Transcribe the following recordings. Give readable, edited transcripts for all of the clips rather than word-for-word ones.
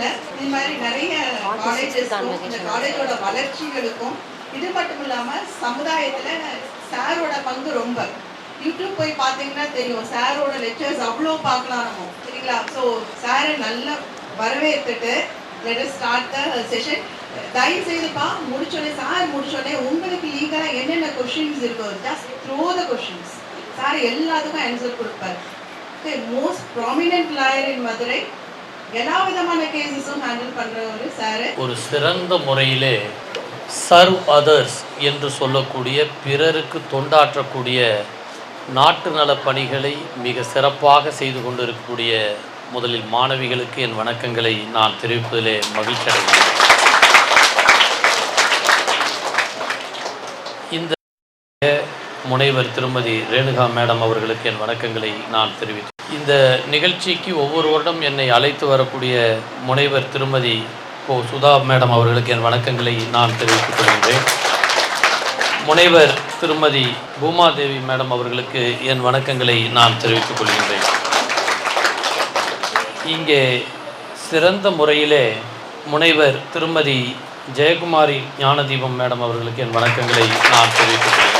இல்லை, இது மாதிரி நிறைய காலேஜஸ்க்கும் இந்த காலேஜோட வளர்ச்சிகளுக்கும் இது மட்டும் இல்லாமல் சமுதாயத்தில் சாரோட பங்கு ரொம்ப. யூடியூப் போய் பார்த்தீங்கன்னா தெரியும், சாரோட லெக்சர்ஸ் அவ்வளோ பார்க்கலாம் நம்ம, சரிங்களா? ஸோ சாரை நல்லா வரவேற்றுட்டு let us start the session. தயவு செய்துப்பா முடிச்சோடனே சார் முடிச்சோடனே உங்களுக்கு லீகலாக என்னென்ன கொஷின்ஸ் இருக்கோ just throw the questions. Sir எல்லாத்துக்கும் ஆன்சர் கொடுப்பார். மோஸ்ட் ப்ராமினன்ட் லாயர் இன் மதுரை, எல்லா விதமான கேசஸும் ஹேண்டில் பண்ணுறவர் சார். ஒரு சிறந்த முறையிலே சர்வ் அதர்ஸ் என்று சொல்லக்கூடிய பிறருக்கு தொண்டாற்றக்கூடிய நாட்டு நல பணிகளை மிக சிறப்பாக செய்து கொண்டிருக்கக்கூடிய முதலில் மாணவிகளுக்கு என் வணக்கங்களை நான் தெரிவிப்பதிலே மகிழ்ச்சி அடைகிறேன். இந்த முனைவர் திருமதி ரேணுகா மேடம் அவர்களுக்கு என் வணக்கங்களை நான் தெரிவித்தேன். இந்த நிகழ்ச்சிக்கு ஒவ்வொரு வருடம் என்னை அழைத்து வரக்கூடிய முனைவர் திருமதி சுதா மேடம் அவர்களுக்கு என் வணக்கங்களை நான் தெரிவித்துக் கொள்கின்றேன். முனைவர் திருமதி பூமாதேவி மேடம் அவர்களுக்கு என் வணக்கங்களை நான் தெரிவித்துக் கொள்கின்றேன். இங்கே சிறந்த முறையிலே முனைவர் திருமதி ஜெயக்குமாரி ஞானதீபம் மேடம் அவர்களுக்கு என் வணக்கங்களை நான் தெரிவித்துக் கொள்கிறேன்.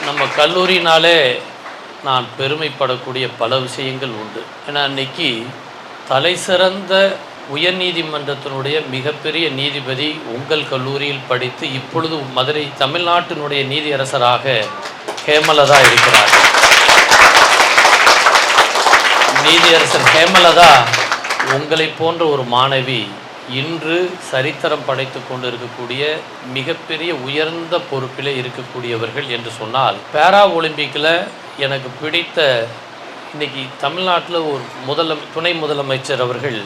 நம்ம கல்லூரினாலே நான் பெருமைப்படக்கூடிய பல விஷயங்கள் உண்டு. ஏன்னா அன்னைக்கு தலை சிறந்த உயர்நீதிமன்றத்தினுடைய மிகப்பெரிய நீதிபதி உங்கள் கல்லூரியில் படித்து இப்பொழுது மதுரை தமிழ்நாட்டினுடைய நீதியரசராக ஹேமலதா இருக்கிறார். நீதியரசர் ஹேமலதா உங்களை போன்ற ஒரு மாணவி இன்று சரித்திரம் படைத்து கொண்டு இருக்கக்கூடிய மிகப்பெரிய உயர்ந்த பொறுப்பில் இருக்கக்கூடியவர்கள் என்று சொன்னால், பேரா ஒலிம்பிக்கில் எனக்கு பிடித்த இன்றைக்கி தமிழ்நாட்டில் ஒரு துணை முதலமைச்சர் அவர்கள்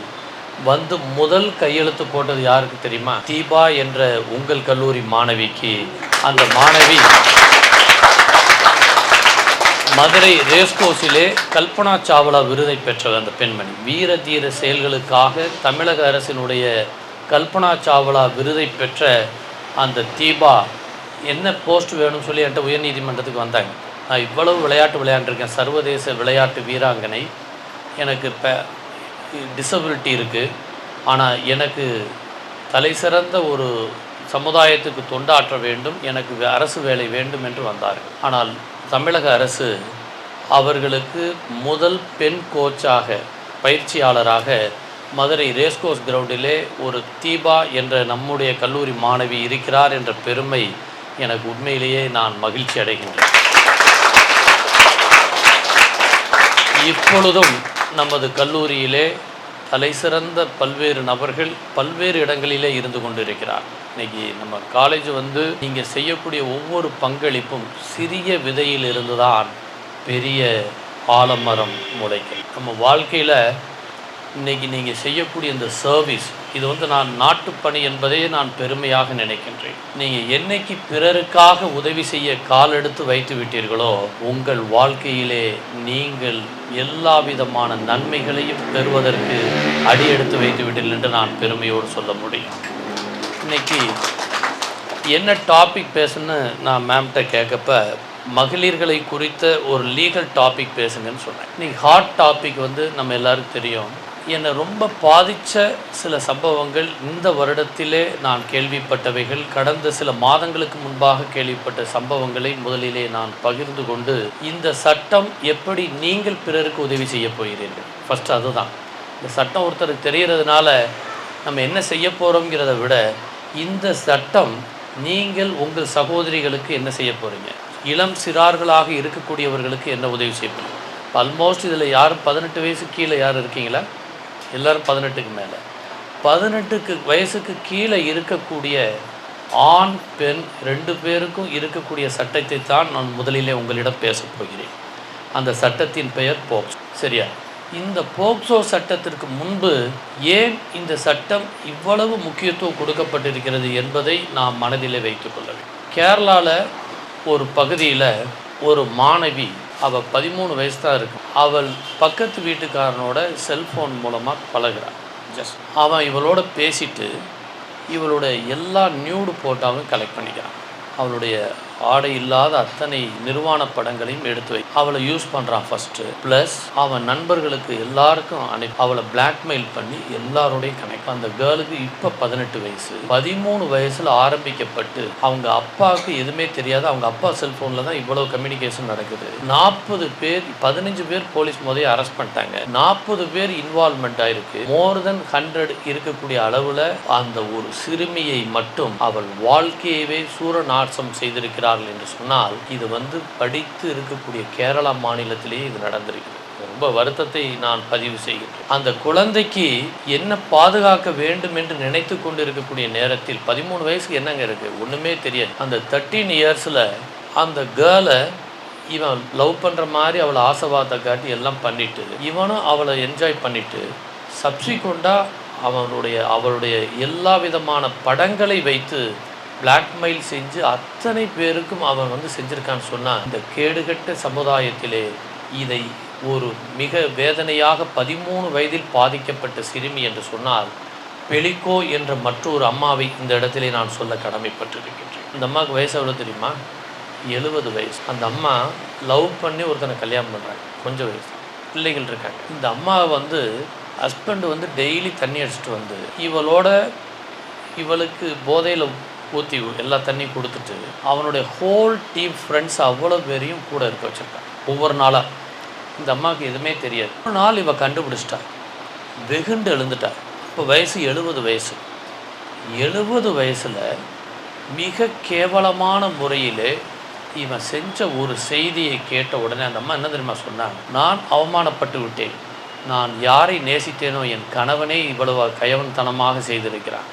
வந்து முதல் கையெழுத்து போட்டது யாருக்கு தெரியுமா? தீபா என்ற உங்கள் கல்லூரி மாணவிக்கு. அந்த மாணவி மதுரை ரேஸ்கோஸிலே கல்பனா சாவ்லா விருதை பெற்ற அந்த பெண்மணி. வீர தீர செயல்களுக்காக தமிழக அரசினுடைய கல்பனா சாவ்லா விருதை பெற்ற அந்த தீபா என்ன போஸ்ட் வேணும்னு சொல்லி என்கிட்ட உயர்நீதிமன்றத்துக்கு வந்தாங்க. நான் இவ்வளவு விளையாட்டு விளையாண்டுருக்கேன், சர்வதேச விளையாட்டு வீராங்கனை, எனக்கு டிசபிலிட்டி இருக்குது, ஆனால் எனக்கு தலை சிறந்த ஒரு சமுதாயத்துக்கு தொண்டாற்ற வேண்டும், எனக்கு அரசு வேலை வேண்டும் என்று வந்தார்கள். ஆனால் தமிழக அரசு அவர்களுக்கு முதல் பெண் கோச்சாக பயிற்சியாளராக மதுரை ரேஸ்கோஸ் கிரவுண்டிலே ஒரு தீபா என்ற நம்முடைய கல்லூரி மாணவி இருக்கிறார் என்ற பெருமை எனக்கு உண்மையிலேயே நான் மகிழ்ச்சி அடைகின்றேன். இப்பொழுதும் நமது கல்லூரியிலே தலை சிறந்த பல்வேறு நபர்கள் பல்வேறு இடங்களிலே இருந்து கொண்டிருக்கிறார். இன்றைக்கி நம்ம காலேஜ் நீங்கள் செய்யக்கூடிய ஒவ்வொரு பங்களிப்பும் சிறிய விதையிலிருந்து தான் பெரிய ஆலமரம் முளைக்கும். நம்ம வாழ்க்கையில் இன்றைக்கி நீங்கள் செய்யக்கூடிய இந்த சர்வீஸ், இது நான் நாட்டுப்பணி என்பதே நான் பெருமையாக நினைக்கின்றேன். நீங்கள் என்னைக்கு பிறருக்காக உதவி செய்ய காலெடுத்து வைத்து விட்டீர்களோ, உங்கள் வாழ்க்கையிலே நீங்கள் எல்லா விதமான நன்மைகளையும் பெறுவதற்கு அடியெடுத்து வைத்து விட்டீர்கள் என்று நான் பெருமையோடு சொல்ல முடியும். இன்றைக்கி என்ன டாபிக் பேசுன்னு நான் மேம்கிட்ட கேட்கப்ப, மகளிர்களை குறித்த ஒரு லீகல் டாபிக் பேசுங்கன்னு சொன்னேன். இன்றைக்கி ஹாட் டாபிக் நம்ம எல்லாருக்கும் தெரியும். என்னை ரொம்ப பாதித்த சில சம்பவங்கள் இந்த வருடத்திலே நான் கேள்விப்பட்டவைகள், கடந்த சில மாதங்களுக்கு முன்பாக கேள்விப்பட்ட சம்பவங்களை முதலிலே நான் பகிர்ந்து கொண்டு, இந்த சட்டம் எப்படி நீங்கள் பிறருக்கு உதவி செய்ய போகிறீர்கள், ஃபஸ்ட்டு அதுதான். இந்த சட்டம் ஒருத்தருக்கு தெரிகிறதுனால நம்ம என்ன செய்ய போகிறோங்கிறத விட, இந்த சட்டம் நீங்கள் உங்கள் சகோதரிகளுக்கு என்ன செய்ய போகிறீங்க, இளம் சிறார்களாக இருக்கக்கூடியவர்களுக்கு என்ன உதவி செய்ய போகிறீங்க. ஆல்மோஸ்ட் இதில் யாரும் 18 வயசு கீழே யாரும் இருக்கீங்களா? எல்லோரும் 18க்கு மேலே. 18 வயசுக்கு கீழே இருக்கக்கூடிய ஆண் பெண் 2 பேருக்கும் இருக்கக்கூடிய சட்டத்தை தான் நான் முதலிலே உங்களிடம் பேசப் போகிறேன். அந்த சட்டத்தின் பெயர் போக்சோ. சரியா? இந்த போக்சோ சட்டத்திற்கு முன்பு ஏன் இந்த சட்டம் இவ்வளவு முக்கியத்துவம் கொடுக்கப்பட்டிருக்கிறது என்பதை நாம் மனதிலே வைத்துக்கொள்ள வேண்டும். கேரளாவில் ஒரு பகுதியில் ஒரு மாணவி, அவள் 13 வயசு தான் இருக்கும், அவள் பக்கத்து வீட்டுக்காரனோட செல்ஃபோன் மூலமாக பழகிறாள். அவன் இவளோட பேசிட்டு இவளோட எல்லா நியூடு போட்டாவும் கலெக்ட் பண்ணிக்கிறான். அவளுடைய ஆடை இல்லாத அத்தனை நிர்வாண படங்களையும் எடுத்து வை. அவளை யூஸ் பண்ணுறான் ஃபஸ்ட்டு. ப்ளஸ் அவன் நண்பர்களுக்கு எல்லாருக்கும் அவளை பிளாக்மெயில் பண்ணி எல்லாரோடையும் கனெக்ட். அந்த கேர்ளுக்கு இப்போ 18 வயசு. 13 வயசில் ஆரம்பிக்கப்பட்டு அவங்க அப்பாவுக்கு எதுவுமே தெரியாது. அவங்க அப்பா செல்ஃபோனில் தான் இவ்வளோ கம்யூனிகேஷன் நடக்குது. 40 பேர் 15 பேர் போலீஸ் முதல்ல அரெஸ்ட் பண்ணிட்டாங்க. 40 பேர் இன்வால்மெண்ட் ஆயிருக்கு. மோர் தென் 100 இருக்கக்கூடிய அளவில் அந்த ஒரு சிறுமியை மட்டும் அவள் வாழ்க்கையவே சூரநாசம் செய்திருக்கிறார்கள் என்று சொன்னால் இது படித்து இருக்கக்கூடிய கேரளா மாநிலத்திலேயே இது நடந்திருக்கு. ரொம்ப வருத்தத்தை நான் பதிவு செய்கின்றேன். அந்த குழந்தைக்கு என்ன பாதுகாக்க வேண்டும் என்று நினைத்து கொண்டு இருக்கக்கூடிய நேரத்தில் 13 வயசுக்கு என்னங்க இருக்குது, ஒன்றுமே தெரியாது. அந்த 13 இயர்ஸில் அந்த கேர்ளை இவன் லவ் பண்ணுற மாதிரி அவளை ஆசைவாதத்தை காட்டி எல்லாம் பண்ணிவிட்டு இவனும் அவளை என்ஜாய் பண்ணிவிட்டு சப்சிக்வெண்ட்டாக அவளுடைய எல்லா விதமான படங்களை வைத்து பிளாக்மெயில் செஞ்சு அத்தனை பேருக்கும் அவன் செஞ்சுருக்கான்னு சொன்னால் இந்த கேடுகட்ட சமுதாயத்திலே இதை ஒரு மிக வேதனையாக 13 வயதில் பாதிக்கப்பட்ட சிறுமி என்று சொன்னால் பெலிகோ என்ற மற்றொரு அம்மாவை இந்த இடத்திலே நான் சொல்ல கடமைப்பட்டிருக்கின்றேன். இந்த அம்மாவுக்கு வயசு எவ்வளோ தெரியுமா? 70 வயசு. அந்த அம்மா லவ் பண்ணி ஒருத்தனை கல்யாணம் பண்ணுறாங்க. கொஞ்சம் வயசு பிள்ளைகள் இருக்காங்க. இந்த அம்மாவை ஹஸ்பண்டு டெய்லி தண்ணி அடிச்சுட்டு இவளுக்கு போதையில் ஊற்றி எல்லா தண்ணியும் கொடுத்துட்டு அவனுடைய ஹோல் டீம் ஃப்ரெண்ட்ஸ் அவ்வளோ பேரையும் கூட இருக்க வச்சுருக்கான். ஒவ்வொரு நாளாக இந்த அம்மாவுக்கு எதுவுமே தெரியாது. ஒரு நாள் இவள் கண்டுபிடிச்சிட்டா, வெகுண்டு எழுந்துட்டா. இப்போ வயசு 70 வயசு. 70 வயசில் மிக கேவலமான முறையிலே இவன் செஞ்ச ஒரு செய்தியை கேட்ட உடனே அந்த அம்மா என்ன தெரியுமா சொன்னாங்க? நான் அவமானப்பட்டு விட்டேன். நான் யாரை நேசித்தேனோ என் கணவனே இவ்வளவு கயவன்தனமாக செய்திருக்கிறான்.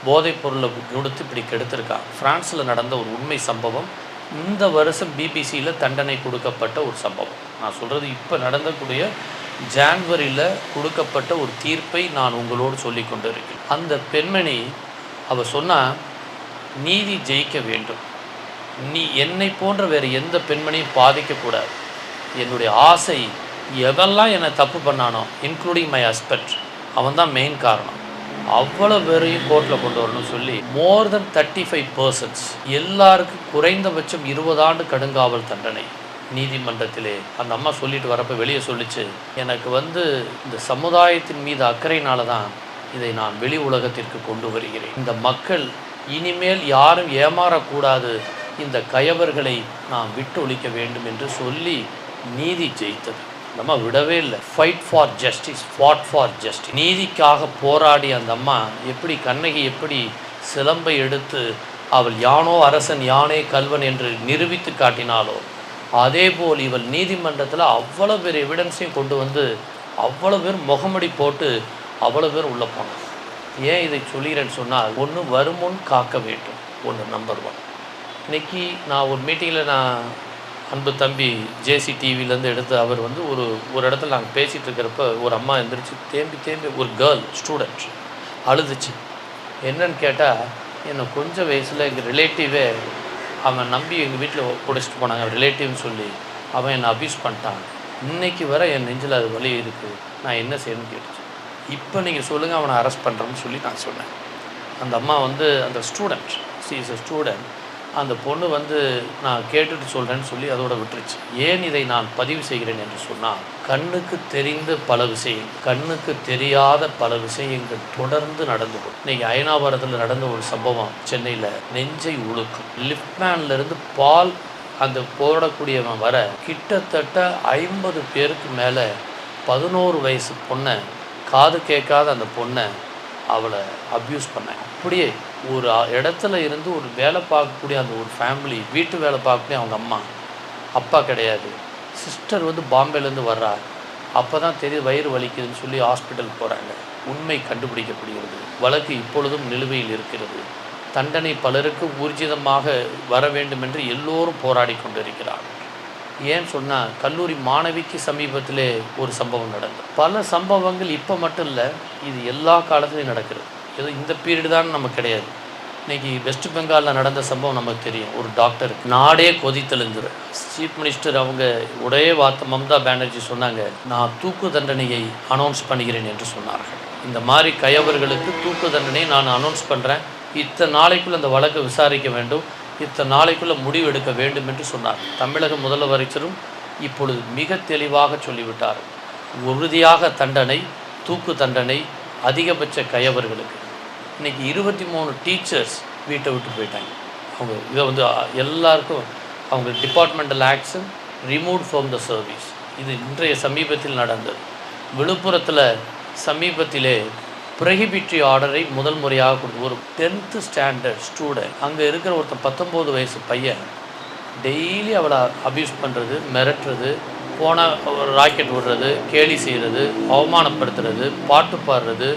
போதைப் பொருளை கொடுத்து இப்படி கெடுத்திருக்கான். ஃப்ரான்ஸில் நடந்த ஒரு உண்மை சம்பவம். இந்த வருஷம் பிபிசியில் தண்டனை கொடுக்கப்பட்ட ஒரு சம்பவம். நான் சொல்கிறது இப்போ நடந்தக்கூடிய ஜான்வரியில் கொடுக்கப்பட்ட ஒரு தீர்ப்பை நான் உங்களோடு சொல்லி கொண்டு இருக்கேன். அந்த பெண்மணி அவள் சொன்னால், நீதி ஜெயிக்க வேண்டும். நீ என்னை போன்ற வேறு எந்த பெண்மணியும் பாதிக்கக்கூடாது. என்னுடைய ஆசை எவெல்லாம் என்னை தப்பு பண்ணானோ இன்க்ளூடிங் மை ஹஸ்பண்ட், அவன் தான் மெயின் காரணம். அவ்வளோ பேரையும் கோர்ட்டில் கொண்டு வரணும்னு சொல்லி மோர் தென் 35 persons எல்லாருக்கும் குறைந்தபட்சம் 20 ஆண்டு கடுங்காவல் தண்டனை நீதிமன்றத்திலே அந்த அம்மா சொல்லிட்டு வரப்போ வெளியே சொல்லிச்சு, எனக்கு இந்த சமுதாயத்தின் மீது அக்கறையினால தான் இதை நான் வெளி உலகத்திற்கு கொண்டு வருகிறேன். இந்த மக்கள் இனிமேல் யாரும் ஏமாறக்கூடாது, இந்த கயவர்களை நாம் விட்டு ஒழிக்க வேண்டும் என்று சொல்லி நீதி ஜெயித்தது. நம்ம விடவே இல்லை. Fight for justice, ஃபாட் for justice. நீதிக்காக போராடி அந்த அம்மா கண்ணகி எப்படி சிலம்பை எடுத்து அவள் யானோ அரசன் யானே கல்வன் என்று நிரூபித்து காட்டினாலோ அதேபோல் இவள் நீதிமன்றத்தில் அவ்வளோ பேர் எவிடன்ஸையும் கொண்டு அவ்வளோ பேர் முகமடி போட்டு அவ்வளோ பேர் உள்ளே போனாங்க. ஏன் இதை சொல்கிறேன்னு சொன்னால், ஒன்று வருமுன் காக்க வேண்டும். ஒன்று நம்பர் 1. இன்றைக்கி நான் ஒரு மீட்டிங்கில் அன்பு தம்பி ஜேசி டிவிலேருந்து எடுத்து அவர் ஒரு இடத்துல நாங்கள் பேசிகிட்டு இருக்கிறப்ப ஒரு அம்மா எழுந்திரிச்சு தேம்பி ஒரு கேர்ள் ஸ்டூடெண்ட் அழுதுச்சு. என்னன்னு கேட்டால், என்னை கொஞ்சம் வயசில் எங்கள் ரிலேட்டிவே அவன் நம்பி எங்கள் வீட்டில் பிடிச்சிட்டு போனாங்க. ரிலேட்டிவ்னு சொல்லி அவன் என்னை அப்யூஸ் பண்ணிட்டான். இன்றைக்கி வர என் நெஞ்சில் அது வலி இருக்குது, நான் என்ன செய்யணும்னு கேட்டுச்சு. இப்போ நீங்கள் சொல்லுங்கள், அவனை அரெஸ்ட் பண்ணுறோம்னு சொல்லி நான் சொன்னேன். அந்த அம்மா அந்த student, she is a student. அந்த பொண்ணு நான் கேட்டுட்டு சொல்கிறேன்னு சொல்லி அதோட விட்டுருச்சு. ஏன் இதை நான் பதிவு செய்கிறேன் என்று சொன்னால், கண்ணுக்கு தெரிந்த பல விஷயங்கள், கண்ணுக்கு தெரியாத பல விஷயங்கள் தொடர்ந்து நடந்து போகும். இன்றைக்கி அயனாவரத்தில் நடந்த ஒரு சம்பவம் சென்னையில் நெஞ்சை உழுக்கும். லிஃப்ட்மேன்லேருந்து பால் அந்த போடக்கூடியவன் வர கிட்டத்தட்ட 50 பேருக்கு மேலே 11 வயசு பொண்ணை, காது கேட்காத அந்த பொண்ணை அவளை அப்யூஸ் பண்ணேன். அப்படியே ஒரு இடத்துல இருந்து ஒரு வேலை பார்க்கக்கூடிய அந்த ஒரு ஃபேமிலி, வீட்டு வேலை பார்க்கக்கூடிய அவங்க அம்மா அப்பா கிடையாது. சிஸ்டர் பாம்பேலேருந்து வர்றா. அப்போ தான் தெரியுது வயிறு வலிக்குதுன்னு சொல்லி ஹாஸ்பிட்டல் போகிறாங்க. உண்மை கண்டுபிடிக்கப்படுகிறது. வழக்கு இப்பொழுதும் நிலுவையில் இருக்கிறது. தண்டனை பலருக்கு ஊர்ஜிதமாக வர வேண்டும் என்று எல்லோரும் போராடி கொண்டிருக்கிறார்கள். ஏன்னு சொன்னால், கல்லூரி மாணவிக்கு சமீபத்திலே ஒரு சம்பவம் நடந்தது. பல சம்பவங்கள் இப்போ மட்டும் இல்லை, இது எல்லா காலத்துலேயும் நடக்கிறது. ஏதோ இந்த பீரியடு தான் நமக்கு கிடையாது. இன்றைக்கி வெஸ்ட் பெங்காலில் நடந்த சம்பவம் நமக்கு தெரியும். ஒரு டாக்டருக்கு நாடே கொதித்தெழுந்துரு. சீஃப் மினிஸ்டர் அவங்க ஒரே வார்த்தை மம்தா பானர்ஜி சொன்னாங்க, நான் தூக்கு தண்டனையை அனௌன்ஸ் பண்ணுகிறேன் என்று சொன்னார்கள். இந்த மாதிரி கயவர்களுக்கு தூக்கு தண்டனையை நான் அனௌன்ஸ் பண்ணுறேன், இத்தனை நாளைக்குள்ள அந்த வழக்கை விசாரிக்க வேண்டும், இத்தனை நாளைக்குள்ளே முடிவு எடுக்க வேண்டும் என்று சொன்னார். தமிழக முதலமைச்சரும் இப்பொழுது மிக தெளிவாக சொல்லிவிட்டார். உறுதியாக தண்டனை, தூக்கு தண்டனை, அதிகபட்ச கயவர்களுக்கு. இன்றைக்கி 23 டீச்சர்ஸ் வீட்டை விட்டு போயிட்டாங்க. அவங்க இதை வந்து எல்லாருக்கும் அவங்க departmental action remove from the service. இது இன்றைய சமீபத்தில் நடந்தது. விழுப்புரத்தில் சமீபத்திலே ப்ரொஹிபிட்டரி ஆர்டரை முதல் முறையாக கொடுத்து ஒரு 10th ஸ்டாண்டர்ட் ஸ்டூடெண்ட், அங்கே இருக்கிற ஒருத்தன் 19 வயசு பையன் டெய்லி அவளை அப்யூஸ் பண்ணுறது, மிரட்டுறது, ஒரு ராக்கெட் விடுறது, கேலி செய்கிறது, அவமானப்படுத்துறது, பாட்டு பாடுறது,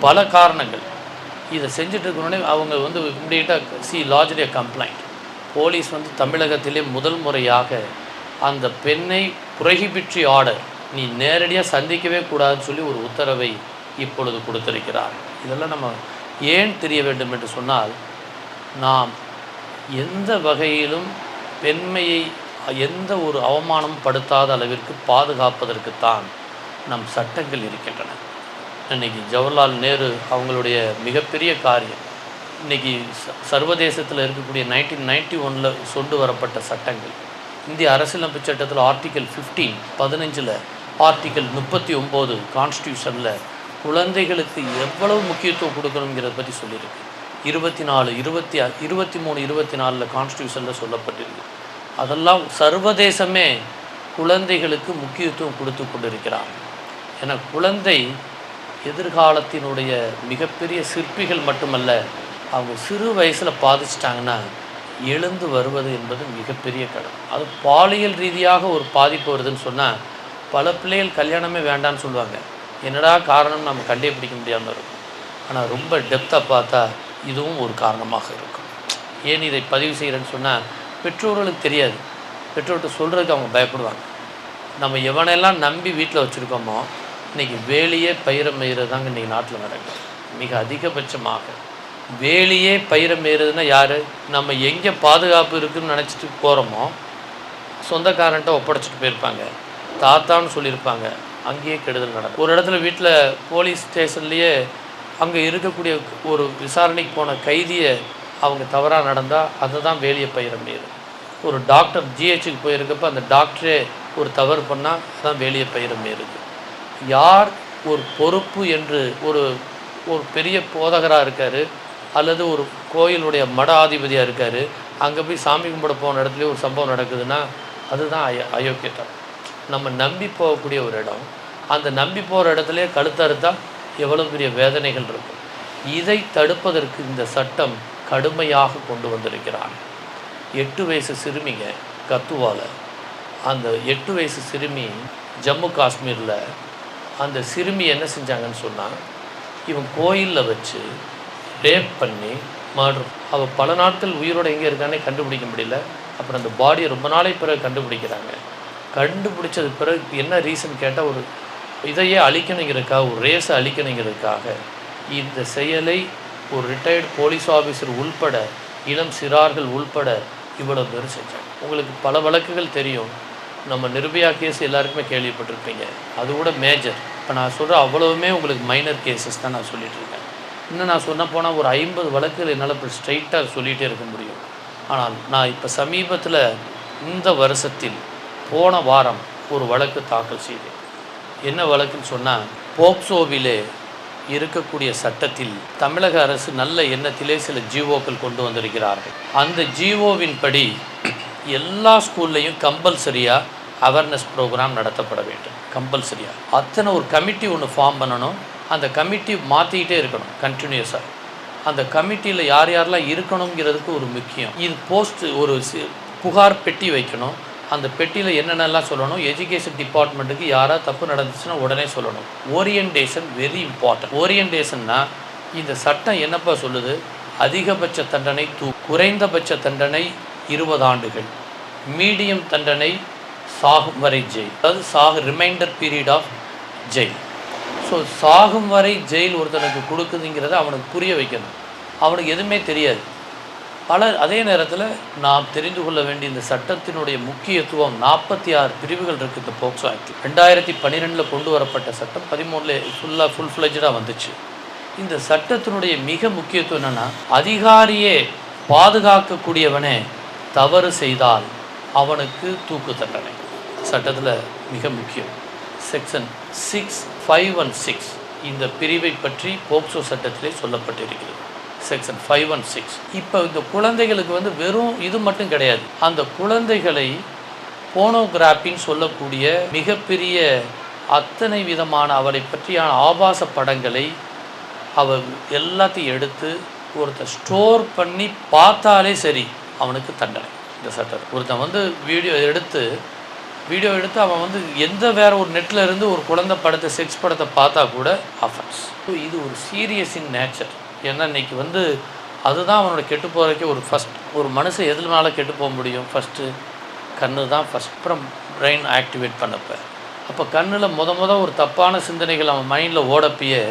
பல காரணங்கள். இதை செஞ்சுட்டு இருக்கணுன்னே அவங்க வந்து இம்மிடியேட்டாக லாட்ஜ் கம்ப்ளைண்ட். போலீஸ் வந்து தமிழகத்திலே முதல் முறையாக அந்த பெண்ணை ப்ரொஹிபிட்டரி ஆர்டர், நீ நேரடியாக சந்திக்கவே கூடாதுன்னு சொல்லி ஒரு உத்தரவை இப்பொழுது கொடுத்திருக்கிறார். இதெல்லாம் நம்ம ஏன் தெரிய வேண்டும் என்று சொன்னால், நாம் எந்த வகையிலும் பெண்மையை எந்த ஒரு அவமானம் படுத்தாத அளவிற்கு பாதுகாப்பதற்குத்தான் நம் சட்டங்கள் இருக்கின்றன. இன்றைக்கி ஜவஹர்லால் நேரு அவங்களுடைய மிகப்பெரிய காரியம், இன்றைக்கி சர்வதேசத்தில் இருக்கக்கூடிய 1991 கொண்டு வரப்பட்ட சட்டங்கள், இந்திய அரசியலமைப்பு சட்டத்தில் ஆர்டிக்கல் 15 ஆர்டிக்கல் 39 கான்ஸ்டியூஷனில் குழந்தைகளுக்கு எவ்வளவு முக்கியத்துவம் கொடுக்கணுங்கிறத பற்றி சொல்லியிருக்கு. 24, 23, 24 கான்ஸ்டியூஷனில் சொல்லப்பட்டிருக்கு. அதெல்லாம் சர்வதேசமே குழந்தைகளுக்கு முக்கியத்துவம் கொடுத்து கொண்டிருக்கிறார். ஏன்னா குழந்தை எதிர்காலத்தினுடைய மிகப்பெரிய சிற்பிகள் மட்டுமல்ல, அவங்க சிறு வயசில் பாதிச்சிட்டாங்கன்னா எழுந்து வருவது என்பது மிகப்பெரிய கடன். அது பாலியல் ரீதியாக ஒரு பாதிப்பு வருதுன்னு சொன்னால் பல பிள்ளைகள் கல்யாணமே வேண்டான்னு சொல்லுவாங்க. என்னடா காரணம் நம்ம கண்டுபிடிக்க முடியாமல் இருக்கும். ஆனால் ரொம்ப டெப்த்தாக பார்த்தா இதுவும் ஒரு காரணமாக இருக்கும். ஏன் இதை பதிவு செய்கிறேன்னு சொன்னால், பெற்றோர்களுக்கு தெரியாது. பெற்றோர்கிட்ட சொல்கிறதுக்கு அவங்க பயப்படுவாங்க. நம்ம எவனெல்லாம் நம்பி வீட்டில் வச்சுருக்கோமோ இன்றைக்கி வேலையே பயிரை மேய்கிறது தாங்க இன்றைக்கி நாட்டில் நடக்கும். மிக அதிகபட்சமாக வேலையே பயிரை மேய்றதுன்னா யார்? நம்ம எங்கே பாதுகாப்பு இருக்குதுன்னு நினச்சிட்டு போகிறோமோ சொந்தக்காரன்ட்ட ஒப்படைச்சிட்டு போயிருப்பாங்க, தாத்தான்னு சொல்லியிருப்பாங்க, அங்கேயே கெடுதல் நடக்கும். ஒரு இடத்துல வீட்டில் போலீஸ் ஸ்டேஷன்லேயே அங்கே இருக்கக்கூடிய ஒரு விசாரணைக்கு போன கைதியை அவங்க தவறாக நடந்தால் அதை தான் வேலையை பயிர மேய்றது. ஒரு டாக்டர் ஜிஹெச்சுக்கு போயிருக்கப்போ அந்த டாக்டரே ஒரு தவறு பண்ணால் அதுதான் வேலையை பயிர மேய்றது. யார் ஒரு பொறுப்பு என்று ஒரு பெரிய போதகராக இருக்கார் அல்லது ஒரு கோயிலுடைய மட ஆதிபதியாக இருக்கார், அங்கே போய் சாமி கும்பிட போன இடத்துல ஒரு சம்பவம் நடக்குதுன்னா அதுதான் அயோக்கியத்தனம். நம்ம நம்பி போகக்கூடிய ஒரு இடம், அந்த நம்பி போகிற இடத்துலையே கழுத்தறுத்தால் எவ்வளோ பெரிய வேதனைகள் இருக்கும். இதை தடுப்பதற்கு இந்த சட்டம் கடுமையாக கொண்டு வந்திருக்கிறார். 8 வயசு சிறுமிங்க கத்துவால், அந்த 8 வயசு சிறுமி ஜம்மு காஷ்மீரில் அந்த சிறுமி என்ன செஞ்சாங்கன்னு சொன்னால், இவன் கோயிலில் வச்சு ரேப் பண்ணி மர்டர். அவள் பல நாட்கள் உயிரோடு எங்கே இருக்கானே கண்டுபிடிக்க முடியல. அப்புறம் அந்த பாடியை ரொம்ப நாளை பிறகு கண்டுபிடிக்கிறாங்க. கண்டுபிடிச்சது பிறகு என்ன ரீசன் கேட்டால், ஒரு இதையே அழிக்கணுங்கிறதுக்காக, ஒரு ரேஸை அழிக்கணுங்கிறதுக்காக இந்த செயலை ஒரு ரிட்டையர்டு போலீஸ் ஆஃபீஸர் உள்பட, இளம் சிறார்கள் உள்பட இவ்வளோ பேர் செஞ்சாங்க. உங்களுக்கு பல வழக்குகள் தெரியும். நம்ம நிர்பயா கேஸ் எல்லாருக்குமே கேள்விப்பட்டிருப்பீங்க. அது கூட மேஜர். இப்போ நான் சொல்கிற அவ்வளவுமே உங்களுக்கு மைனர் கேசஸ் தான் நான் சொல்லிகிட்ருக்கேன். இன்னும் நான் சொன்ன போனால் ஒரு 50 வழக்குகள் என்னால் இப்போ ஸ்ட்ரைட்டாக சொல்லிகிட்டே இருக்க முடியும். ஆனால் நான் இப்போ சமீபத்தில் இந்த வருஷத்தில் போன வாரம் ஒரு வழக்கு தாக்கல் செய்தேன். என்ன வழக்குன்னு சொன்னால், போக்சோவிலே இருக்கக்கூடிய சட்டத்தில் தமிழக அரசு நல்ல எண்ணத்திலே சில ஜிஓக்கள் கொண்டு வந்திருக்கிறார்கள். அந்த ஜிஓவின் படி எல்லா ஸ்கூல்லையும் கம்பல்சரியாக அவேர்னஸ் ப்ரோக்ராம் நடத்தப்பட வேண்டும். கம்பல்சரியாக அத்தனை ஒரு கமிட்டி ஒன்று ஃபார்ம் பண்ணணும். அந்த கமிட்டி மாற்றிக்கிட்டே இருக்கணும் கண்டினியூஸாக. அந்த கமிட்டியில் யார் யாரெல்லாம் இருக்கணுங்கிறதுக்கு ஒரு முக்கியம். இது போஸ்ட் ஒரு புகார் பெட்டி வைக்கணும். அந்த பெட்டியில் என்னென்னலாம் சொல்லணும், எஜுகேஷன் டிபார்ட்மெண்ட்டுக்கு யாராவது தப்பு நடந்துச்சுன்னா உடனே சொல்லணும். Orientation very important. ஓரியன்டேஷன்னா இந்த சட்டம் என்னப்பா சொல்லுது, அதிகபட்ச தண்டனை குறைந்தபட்ச தண்டனை 20 ஆண்டுகள், மீடியம் தண்டனை சாகும் வரை ஜெயில், அதாவது reminder period of jail. So சாகும் வரை ஜெயில் ஒருத்தனுக்கு கொடுக்குதுங்கிறத அவனுக்கு புரிய வைக்கணும். அவனுக்கு எதுவுமே தெரியாது. அதே நேரத்தில் நாம் தெரிந்து கொள்ள வேண்டிய இந்த சட்டத்தினுடைய முக்கியத்துவம், 46 பிரிவுகள் இருக்குது இந்த போக்சோ ஆக்ட். 2012 கொண்டு வரப்பட்ட சட்டம் 13 ஃபுல் ஃப்ளெஜ்டாக வந்துச்சு. இந்த சட்டத்தினுடைய மிக முக்கியத்துவம் என்னென்னா, அதிகாரியே பாதுகாக்கக்கூடியவனே தவறு செய்தால் அவனுக்கு தூக்கு தண்டனை. சட்டத்தில் மிக முக்கியம். செக்ஷன் 6(5)(6) இந்த பிரிவை பற்றி போக்சோ சட்டத்திலே சொல்லப்பட்டிருக்கிறது. செக்ஷன் 5(1)(6). இப்போ இந்த குழந்தைகளுக்கு வெறும் இது மட்டும் கிடையாது. அந்த குழந்தைகளை போனோகிராஃபின்னு சொல்லக்கூடிய மிகப்பெரிய அத்தனை விதமான அவளை பற்றியான ஆபாச படங்களை அவள் எல்லாத்தையும் எடுத்து ஒருத்தர் ஸ்டோர் பண்ணி பார்த்தாலே சரி அவனுக்கு தண்டனை. இந்த சட்டம் ஒருத்தன் வீடியோ எடுத்து அவன் எந்த வேற ஒரு நெட்டில் இருந்து ஒரு குழந்தை படத்தை செக்ஸ் படத்தை பார்த்தா கூட அஃபென்ஸ். இது ஒரு சீரியஸ் இன் நேச்சர். ஏன்னா இன்னைக்கு அதுதான் அவனோட கெட்டு போகிறதுக்கே ஒரு மனுஷன் எதுனால கெட்டு போக முடியும்? ஃபஸ்ட்டு கண்ணு தான் ஃபஸ்ட். அப்புறம் பிரெயின் ஆக்டிவேட் பண்ணப்போ அப்போ கண்ணில் முத ஒரு தப்பான சிந்தனைகள் அவன் மைண்டில் ஓடப்பையே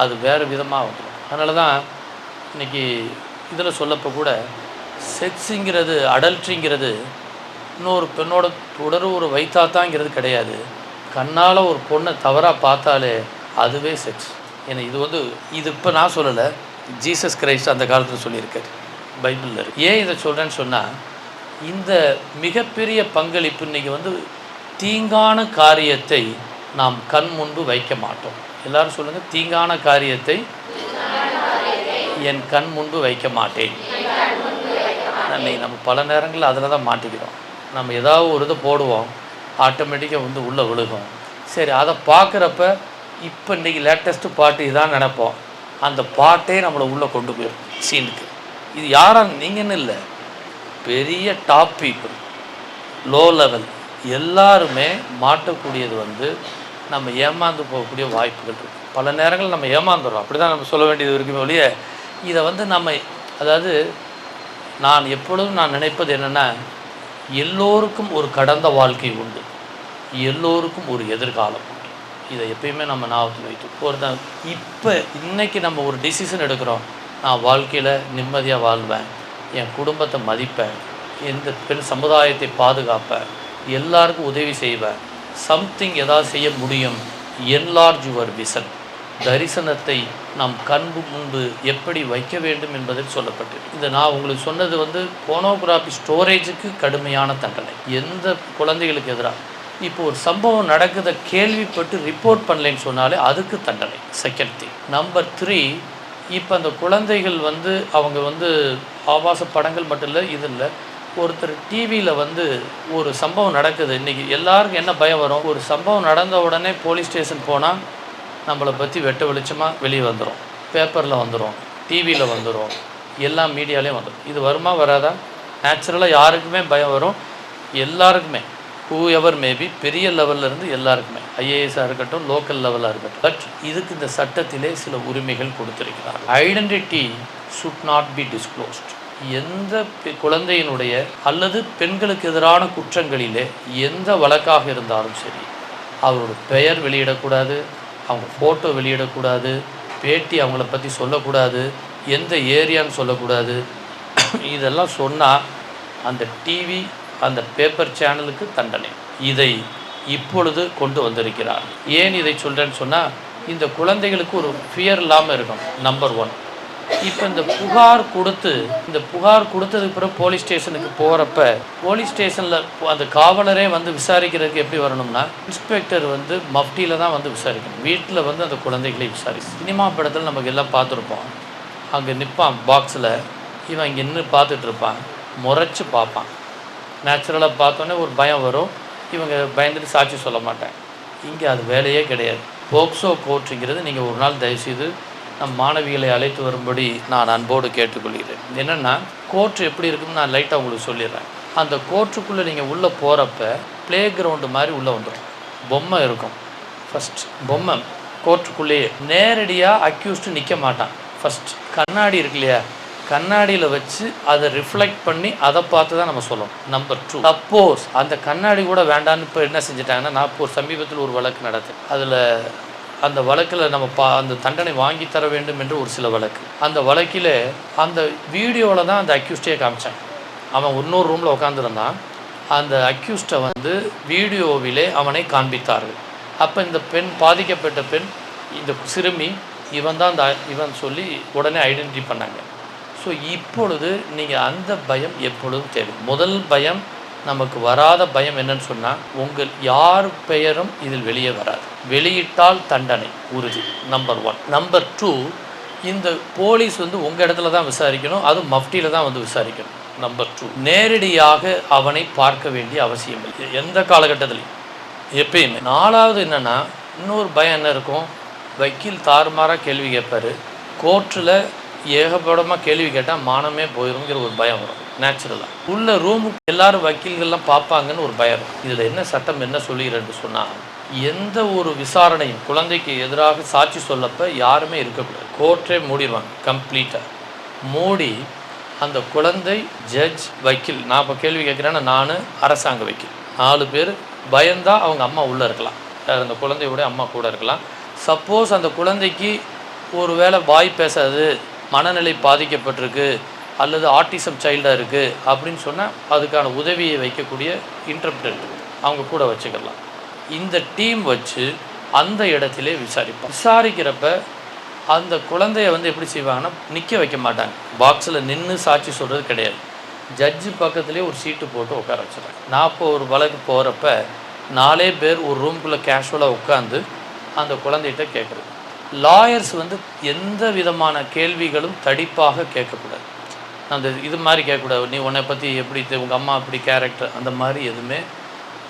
அது வேறு விதமாக வந்துடும். அதனால தான் இன்றைக்கி இதில் சொல்லப்போ கூட செக்ஸுங்கிறது அடல்ட்ரிங்கிறது இன்னொரு பெண்ணோட தொடர்பு வைத்தாத்தாங்கிறது கிடையாது. கண்ணால் ஒரு பொண்ணை தவறாக பார்த்தாலே அதுவே செக்ஸ். ஏன்னா இது இப்போ நான் சொல்லலை, ஜீசஸ் கிரைஸ்ட் அந்த காலத்தில் சொல்லியிருக்காரு, பைபிளில் இருக்கு. ஏன் இதை சொல்கிறேன்னு சொன்னால் இந்த மிகப்பெரிய பங்களிப்பு இன்றைக்கி தீங்கான காரியத்தை நாம் கண் முன்பு வைக்க மாட்டோம். எல்லாரும் சொல்லுங்கள், தீங்கான காரியத்தை என் கண் முன்பு வைக்க மாட்டேன். நம்ம பல நேரங்களில் அதில் தான் மாட்டிக்கிறோம். நம்ம ஏதாவது ஒரு இதை போடுவோம், ஆட்டோமேட்டிக்காக உள்ளே விழுகும். சரி, அதை பார்க்குறப்ப இப்போ இன்றைக்கி லேட்டஸ்ட்டு பாட்டு இதான் நினைப்போம். அந்த பாட்டே நம்மளை உள்ளே கொண்டு போயிடும் சீனுக்கு. இது யாராக நீங்கன்னு இல்லை, பெரிய டாப் பீப்புள், லோ லெவல் எல்லாருமே மாட்டக்கூடியது நம்ம ஏமாந்து போகக்கூடிய வாய்ப்புகள் இருக்குது. பல நேரங்கள் நம்ம ஏமாந்துடுறோம். அப்படி தான் நம்ம சொல்ல வேண்டியது இருக்குமே ஒழிய இதை நம்ம அதாவது நான் எப்பொழுதும் நினைப்பது என்னென்னா, எல்லோருக்கும் ஒரு கடந்த வாழ்க்கை உண்டு, எல்லோருக்கும் ஒரு எதிர்காலம் உண்டு. இதை எப்பயுமே நம்ம ஞாபகத்தில் வைத்து இப்போ இன்றைக்கி நம்ம ஒரு டிசிஷன் எடுக்கிறோம், நான் வாழ்க்கையில் நிம்மதியாக வாழ்வேன், என் குடும்பத்தை மதிப்பேன், எந்த பெண் சமுதாயத்தை பாதுகாப்பேன், எல்லாருக்கும் உதவி செய்வேன், சம்திங் ஏதாவது செய்ய முடியும், என்லார்ஜ் யுவர் விஷன். தரிசனத்தை நாம் கண்பு முன்பு எப்படி வைக்க வேண்டும் என்பதில் சொல்லப்பட்டது. இந்த நான் உங்களுக்கு சொன்னது போனோகிராஃபி ஸ்டோரேஜுக்கு கடுமையான தண்டனை. எந்த குழந்தைகளுக்கு எதிராக இப்போ ஒரு சம்பவம் நடக்குத கேள்விப்பட்டு ரிப்போர்ட் பண்ணலைன்னு சொன்னாலே அதுக்கு தண்டனை. Second thing. நம்பர் 3, இப்போ அந்த குழந்தைகள் அவங்க ஆபாச படங்கள் மட்டும் இல்லை, இது இல்லை, ஒருத்தர் டிவியில் ஒரு சம்பவம் நடக்குது. இன்றைக்கி எல்லாருக்கும் என்ன பயம் வரும்? ஒரு சம்பவம் நடந்த உடனே போலீஸ் ஸ்டேஷன் போனால் நம்மளை பற்றி வெட்ட வெளிச்சமாக வெளியே வந்துடும், பேப்பரில் வந்துடும், டிவியில் வந்துடும், எல்லா மீடியாலேயும் வந்துடும். இது வருமா வராதா? நேச்சுரலாக யாருக்குமே பயம் வரும். எல்லாருக்குமே, ஹூ எவர் மேபி, பெரிய லெவல்லேருந்து எல்லாருக்குமே, ஐஏஎஸ்ஸாக இருக்கட்டும், லோக்கல் லெவலாக இருக்கட்டும். பட் இதுக்கு இந்த சட்டத்திலே சில உரிமைகள் கொடுத்திருக்கிறார். Identity should not be disclosed. எந்த குழந்தையினுடைய அல்லது பெண்களுக்கு எதிரான குற்றங்களிலே எந்த வழக்காக இருந்தாலும் சரி, அவரோட பெயர் வெளியிடக்கூடாது, அவங்க ஃபோட்டோ வெளியிடக்கூடாது, பேட்டி அவங்கள பற்றி சொல்லக்கூடாது, எந்த ஏரியான்னு சொல்லக்கூடாது. இதெல்லாம் சொன்னால் அந்த டிவி அந்த பேப்பர் சேனலுக்கு தண்டனை. இதை இப்பொழுது கொண்டு வந்திருக்கிறார். ஏன் இதை சொல்கிறேன்னு சொன்னால், இந்த குழந்தைகளுக்கு ஒரு ஃபியர் இல்லாமல் இருக்கும். நம்பர் 1. இப்போ இந்த புகார் கொடுத்ததுக்கு பிறகு போலீஸ் ஸ்டேஷனுக்கு போகிறப்ப போலீஸ் ஸ்டேஷனில் அந்த காவலரே விசாரிக்கிறதுக்கு எப்படி வரணும்னா, இன்ஸ்பெக்டர் மஃப்டியில் தான் விசாரிக்கணும். வீட்டில் அந்த குழந்தைகளை விசாரிக்கும். சினிமா படத்தில் நமக்கு எல்லாம் பார்த்துருப்போம். அங்கே நிற்பான் பாக்ஸில், இவன் இங்கே நின்று பார்த்துட்டு இருப்பான், முறைச்சி பார்ப்பான். நேச்சுரலாக பார்த்தோன்னே ஒரு பயம் வரும், இவங்க பயந்துட்டு சாட்சி சொல்ல மாட்டாங்க. இங்கே அது வேலையே கிடையாது. போக்சோ கோர்ட்டுங்கிறது நீங்கள் ஒரு நாள் தயவுசெய்து நம் மாணவிகளை அழைத்து வரும்படி நான் அன்போடு கேட்டுக்கொள்கிறேன். என்னென்னா, கோர்ட்டு எப்படி இருக்குன்னு நான் லைட்டாக உங்களுக்கு சொல்லிடுறேன். அந்த கோர்ட்டுக்குள்ளே நீங்கள் உள்ளே போகிறப்ப ப்ளே கிரவுண்டு மாதிரி உள்ளே வந்துடும். பொம்மை இருக்கும். ஃபஸ்ட் பொம்மை கோர்ட்டுக்குள்ளேயே நேரடியாக அக்யூஸ்டு நிற்க மாட்டான். ஃபஸ்ட் கண்ணாடி இருக்கு இல்லையா, கண்ணாடியில் வச்சு அதை ரிஃப்ளெக்ட் பண்ணி அதை பார்த்து தான் நம்ம சொல்லணும். நம்பர் 2, சப்போஸ் அந்த கண்ணாடி கூட வேண்டான்னு இப்போ என்ன செஞ்சிட்டாங்கன்னா, நான் இப்போ சமீபத்தில் ஒரு வழக்கு நடத்து, அதில் அந்த வழக்கில் நம்ம அந்த தண்டனை வாங்கி தர வேண்டும் என்று ஒரு சில வழக்கு, அந்த வழக்கில் அந்த வீடியோவில் தான் அந்த அக்யூஸ்டே காமிச்சாங்க. அவன் இன்னொரு ரூமில் உட்காந்துருந்தான். அந்த அக்யூஸ்டை வீடியோவிலே அவனை காண்பித்தார்கள். அப்போ இந்த பெண், பாதிக்கப்பட்ட பெண், இந்த சிறுமி இவன் தான் இவன் சொல்லி உடனே ஐடென்டிஃபை பண்ணாங்க. ஸோ இப்பொழுது நீங்கள் அந்த பயம் எப்பொழுதும் தேவை. முதல் பயம், நமக்கு வராத பயம் என்னன்னு சொன்னால், உங்கள் யார் பெயரும் இதில் வெளியே வராது. வெளியிட்டால் தண்டனை உறுதி. நம்பர் 1. நம்பர் 2, இந்த போலீஸ் வந்து உங்கள் இடத்துல தான் விசாரிக்கணும், அதுவும் மஃப்டியில் தான் வந்து விசாரிக்கணும். நம்பர் 2, நேரடியாக அவனை பார்க்க வேண்டிய அவசியம் இல்லை எந்த காலகட்டத்திலையும், எப்பயுமே. 4வது என்னென்னா, இன்னொரு பயம் என்ன இருக்கும், வக்கீல் தாறுமாறாக கேள்வி கேட்பார், கோர்ட்டில் ஏகப்படமாக கேள்வி கேட்டால் மானமே போயிருங்கிற ஒரு பயம் வரும் நேச்சுரலாக. உள்ள ரூமுக்கு எல்லாரும் வக்கீல்கள்லாம் பார்ப்பாங்கன்னு ஒரு பயம் இருக்கும். இதில் என்ன சட்டம் என்ன சொல்லுகிறேன்னு சொன்னால், எந்த ஒரு விசாரணையும் குழந்தைக்கு எதிராக சாட்சி சொல்லப்போ யாருமே இருக்கக்கூடாது. கோர்ட்டே மூடிடுவாங்க கம்ப்ளீட்டாக. மூடி அந்த குழந்தை, ஜட்ஜ், வக்கீல், நான் இப்போ கேள்வி கேட்குறேன்னா நான் அரசாங்க வக்கீல், 4 பேர் பயந்தால் அவங்க அம்மா உள்ளே இருக்கலாம், அந்த குழந்தையோட அம்மா கூட இருக்கலாம். சப்போஸ் அந்த குழந்தைக்கு ஒரு வேளை வாய் பேசாது, மனநிலை பாதிக்கப்பட்டிருக்கு, அல்லது ஆட்டிசம் சைல்டாக இருக்குது அப்படின்னு சொன்னால் அதுக்கான உதவியை வைக்கக்கூடிய இன்டர்பிரட் அவங்க கூட வச்சுக்கலாம். இந்த டீம் வச்சு அந்த இடத்திலே விசாரிக்கிறப்ப அந்த குழந்தைய வந்து எப்படி செய்வாங்கன்னா, நிற்க வைக்க மாட்டாங்க, பாக்ஸில் நின்று சாட்சி சொல்கிறது கிடையாது. ஜட்ஜு பக்கத்துலேயே ஒரு சீட்டு போட்டு உட்கார வச்சுருக்காங்க. நான் இப்போ ஒரு வழக்கு போகிறப்ப 4 பேர் ஒரு ரூம்குள்ளே கேஷுவலாக உட்காந்து அந்த குழந்தைகிட்ட கேட்குறது. லாயர்ஸ் வந்து எந்த விதமான கேள்விகளும் தடிப்பாக கேட்கக்கூடாது. அந்த இது மாதிரி கேட்கக்கூடாது, நீ உன்னை பற்றி எப்படி, உங்கள் அம்மா அப்படி கேரக்டர், அந்த மாதிரி எதுவுமே.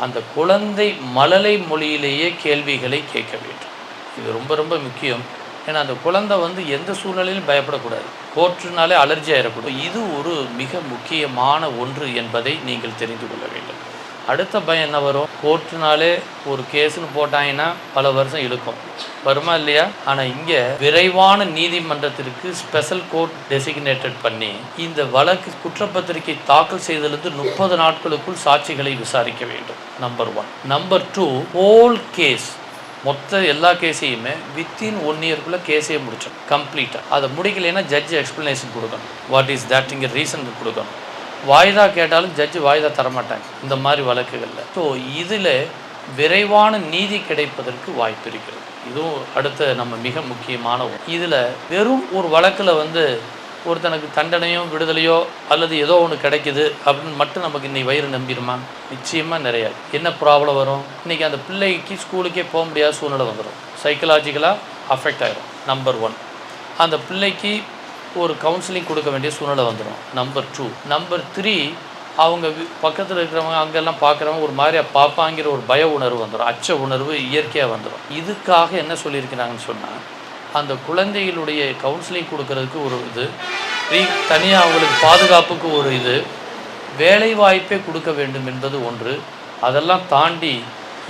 அந்த குழந்தை மழலை மொழியிலேயே கேள்விகளை கேட்க வேண்டும். இது ரொம்ப ரொம்ப முக்கியம். ஏன்னா அந்த குழந்தை வந்து எந்த சூழ்நிலையிலும் பயப்படக்கூடாது, கோர்ட்டுனாலே அலர்ஜி ஆகிடக்கூடாது. இது ஒரு மிக முக்கியமான ஒன்று என்பதை நீங்கள் தெரிந்து கொள்ள வேண்டும். அடுத்த பயம் என்ன வரும், கோர்ட்டுனாலே ஒரு கேஸுன்னு போட்டாங்கன்னா பல வருஷம் இழுக்கும், வருமா இல்லையா? ஆனால் இங்கே விரைவான நீதிமன்றத்திற்கு ஸ்பெஷல் கோர்ட் டெசிக்னேட்டட் பண்ணி இந்த வழக்கு குற்றப்பத்திரிகை தாக்கல் செய்ததிலிருந்து 30 நாட்களுக்குள் சாட்சிகளை விசாரிக்க வேண்டும். நம்பர் 1. நம்பர் 2, ஹோல் கேஸ், மொத்த எல்லா கேஸையுமே வித்தின் 1 இயர்க்குள்ளே கேஸே முடிச்சோம் கம்ப்ளீட்டாக. அதை முடிக்கலைன்னா ஜட்ஜு எக்ஸ்ப்ளனேஷன் கொடுக்கணும், வாட் இஸ் தட், இங்கே ரீசன் கொடுக்கணும். வாய்தா கேட்டாலும் ஜட்ஜு வாய்தா தரமாட்டாங்க இந்த மாதிரி வழக்குகளில். ஸோ இதில் விரைவான நீதி கிடைப்பதற்கு வாய்ப்பு இருக்கிறது. இதுவும் அடுத்த நம்ம மிக முக்கியமான ஒன்று. இதில் வெறும் ஒரு வழக்கில் வந்து ஒருத்தனுக்கு தண்டனையோ விடுதலையோ அல்லது ஏதோ ஒன்று கிடைக்குது அப்படின்னு மட்டும் நமக்கு இன்னைக்கு வயிறு நம்பிடுமா? நிச்சயமாக நிறையா. என்ன ப்ராப்ளம் வரும், இன்றைக்கி அந்த பிள்ளைக்கு ஸ்கூலுக்கே போக முடியாத சூழ்நிலை வந்துடும், சைக்கலாஜிக்கலாக அஃபெக்ட் ஆகிடும். நம்பர் 1. அந்த பிள்ளைக்கு ஒரு கவுன்சிலிங் கொடுக்க வேண்டிய சூழ்நிலை வந்துடும். நம்பர் 2. நம்பர் 3, அவங்க பக்கத்தில் இருக்கிறவங்க அங்கெல்லாம் பார்க்குறவங்க ஒரு மாதிரியாக பார்ப்பாங்கிற ஒரு பய உணர்வு வந்துடும், அச்ச உணர்வு இயற்கையாக வந்துடும். இதுக்காக என்ன சொல்லியிருக்கிறாங்கன்னு சொன்னால், அந்த குழந்தைகளுடைய கவுன்சிலிங் கொடுக்கறதுக்கு ஒரு இது, தனியாக அவங்களுக்கு பாதுகாப்புக்கு ஒரு இது, வேலை வாய்ப்பே கொடுக்க வேண்டும் என்பது ஒன்று. அதெல்லாம் தாண்டி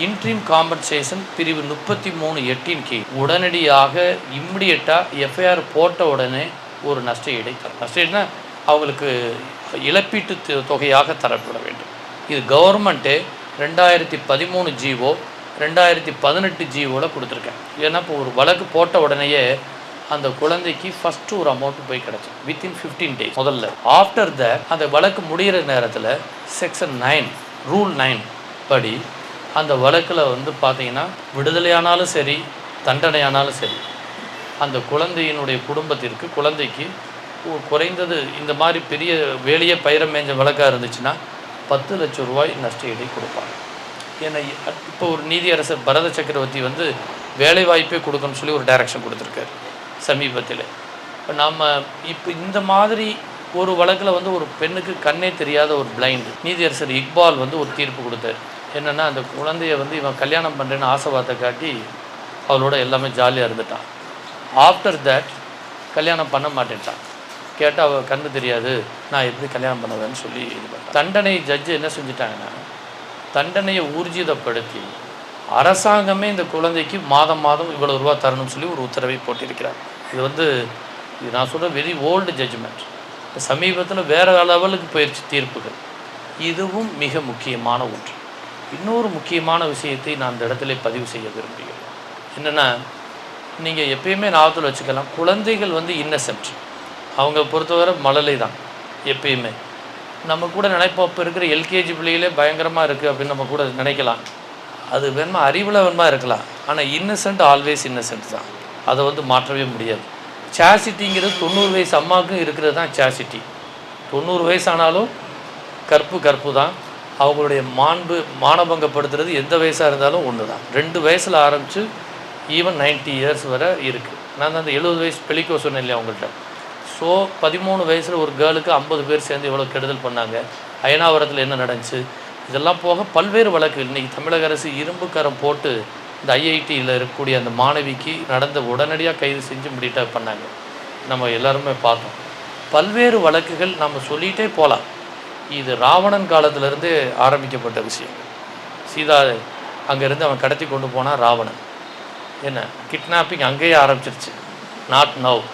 இன்ட்ரீம் காம்பன்சேஷன் பிரிவு 33(8) கீழ் உடனடியாக இம்மிடியட்டாக எஃப்ஐஆர் போட்ட உடனே ஒரு நஷ்ட ஈடை தரும். நஷ்ட ஈடுனா அவங்களுக்கு இழப்பீட்டு தொகையாக தரப்பட வேண்டும். இது கவர்மெண்ட்டே 2013 ஜிஓ 2018 ஜிஓவில் கொடுத்துருக்கேன். ஏன்னா இப்போ ஒரு வழக்கு போட்ட உடனேயே அந்த குழந்தைக்கு ஃபஸ்ட்டு ஒரு அமௌண்ட் போய் கிடச்சி வித்தின் 15 days முதல்ல. ஆஃப்டர் தட் அந்த வழக்கு முடிகிற நேரத்தில் செக்ஷன் 9 ரூல் 9 படி அந்த வழக்கில் வந்து பார்த்திங்கன்னா விடுதலையானாலும் சரி தண்டனையானாலும் சரி, அந்த குழந்தையினுடைய குடும்பத்திற்கு குழந்தைக்கு குறைந்தது இந்த மாதிரி பெரிய வேலையே பயிரம் மேஞ்ச வழக்காக இருந்துச்சுன்னா 10 லட்சம் ரூபாய் நஷ்ட ஈடை கொடுப்பாங்க. ஏன்னா இப்போ ஒரு நீதியரசர் பரத சக்கரவர்த்தி வந்து வேலைவாய்ப்பே கொடுக்கணும்னு சொல்லி ஒரு டைரக்ஷன் கொடுத்துருக்காரு சமீபத்தில். இப்போ இப்போ இந்த மாதிரி ஒரு வழக்கில் வந்து ஒரு பெண்ணுக்கு கண்ணே தெரியாத ஒரு பிளைண்டு நீதியரசர் இக்பால் வந்து ஒரு தீர்ப்பு கொடுத்தார். என்னென்னா, அந்த குழந்தைய வந்து இவன் கல்யாணம் பண்ணுறேன்னு ஆசைவார்த்தை காட்டி அவளோட எல்லாமே ஜாலியாக இருந்துட்டான். ஆஃப்டர் தட் கல்யாணம் பண்ண மாட்டேன்ட்டான். கேட்டால் அவள் கண்ணு தெரியாது, நான் எப்படி கல்யாணம் பண்ணுவேன்னு சொல்லி இது பண்ணேன். தண்டனை ஜட்ஜு என்ன செஞ்சுட்டாங்கன்னா, தண்டனையை ஊர்ஜிதப்படுத்தி அரசாங்கமே இந்த குழந்தைக்கு மாதம் மாதம் இவ்வளோ ரூபா தரணும்னு சொல்லி ஒரு உத்தரவை போட்டிருக்கிறார். இது நான் சொல்கிற வெரி ஓல்டு ஜட்ஜ்மெண்ட். சமீபத்தில் வேறு லெவலுக்கு போயிடுச்சு தீர்ப்புகள். இதுவும் மிக முக்கியமான ஒன்று. இன்னொரு முக்கியமான விஷயத்தை நான் இந்த இடத்துல பதிவு செய்ய விரும்புகிறேன். என்னென்னா, நீங்கள் எப்பயுமே ஞாபகத்தில் வச்சுக்கலாம், குழந்தைகள் வந்து இன்னசென்ட், அவங்க பொறுத்தவரை மழலை தான் எப்பயுமே. நம்ம கூட நினைப்போம், இப்போ இருக்கிற எல்கேஜி பிள்ளைகளே பயங்கரமாக இருக்குது அப்படின்னு நம்ம கூட நினைக்கலாம். அது வேணுமா அறிவில் வேணுமா இருக்கலாம், ஆனால் இன்னசென்ட் ஆல்வேஸ் இன்னசென்ட் தான், அதை வந்து மாற்றவே முடியாது. சாசிட்டிங்கிறது 90 வயசு அம்மாவுக்கும் இருக்கிறது தான் சாசிட்டி. 90 வயசானாலும் கற்பு தான். அவங்களுடைய மானபங்கப்படுத்துறது எந்த வயசாக இருந்தாலும் ஒன்று தான். 2 வயசில் ஆரம்பித்து ஈவன் 90 இயர்ஸ் வரை இருக்குது. நான் அந்த 70 வயசு பெலிக்கோ சொன்னேன் இல்லையா அவங்கள்ட்ட. ஸோ 13 வயசில் ஒரு கேர்ளுக்கு 50 பேர் சேர்ந்து எவ்வளோ கெடுதல் பண்ணாங்க, அயனாவரத்தில் என்ன நடந்துச்சு, இதெல்லாம் போக பல்வேறு வழக்குகள். இன்றைக்கி தமிழக அரசு இரும்பு கரம் போட்டு இந்த ஐஐடியில் இருக்கக்கூடிய அந்த மாணவிக்கு நடந்த உடனடியாக கைது செஞ்சு முடிட்டாக பண்ணாங்க. நம்ம எல்லாருமே பார்த்தோம். பல்வேறு வழக்குகள் நம்ம சொல்லிகிட்டே போகலாம். இது ராவணன் காலத்திலேருந்து ஆரம்பிக்கப்பட்ட விஷயம். சீதா அங்கேருந்து அவன் கடத்தி கொண்டு போனால் ராவணன். என்ன கிட்னாப்பிங் அங்கேயே ஆரம்பிச்சிருச்சு, நாட் நவ்.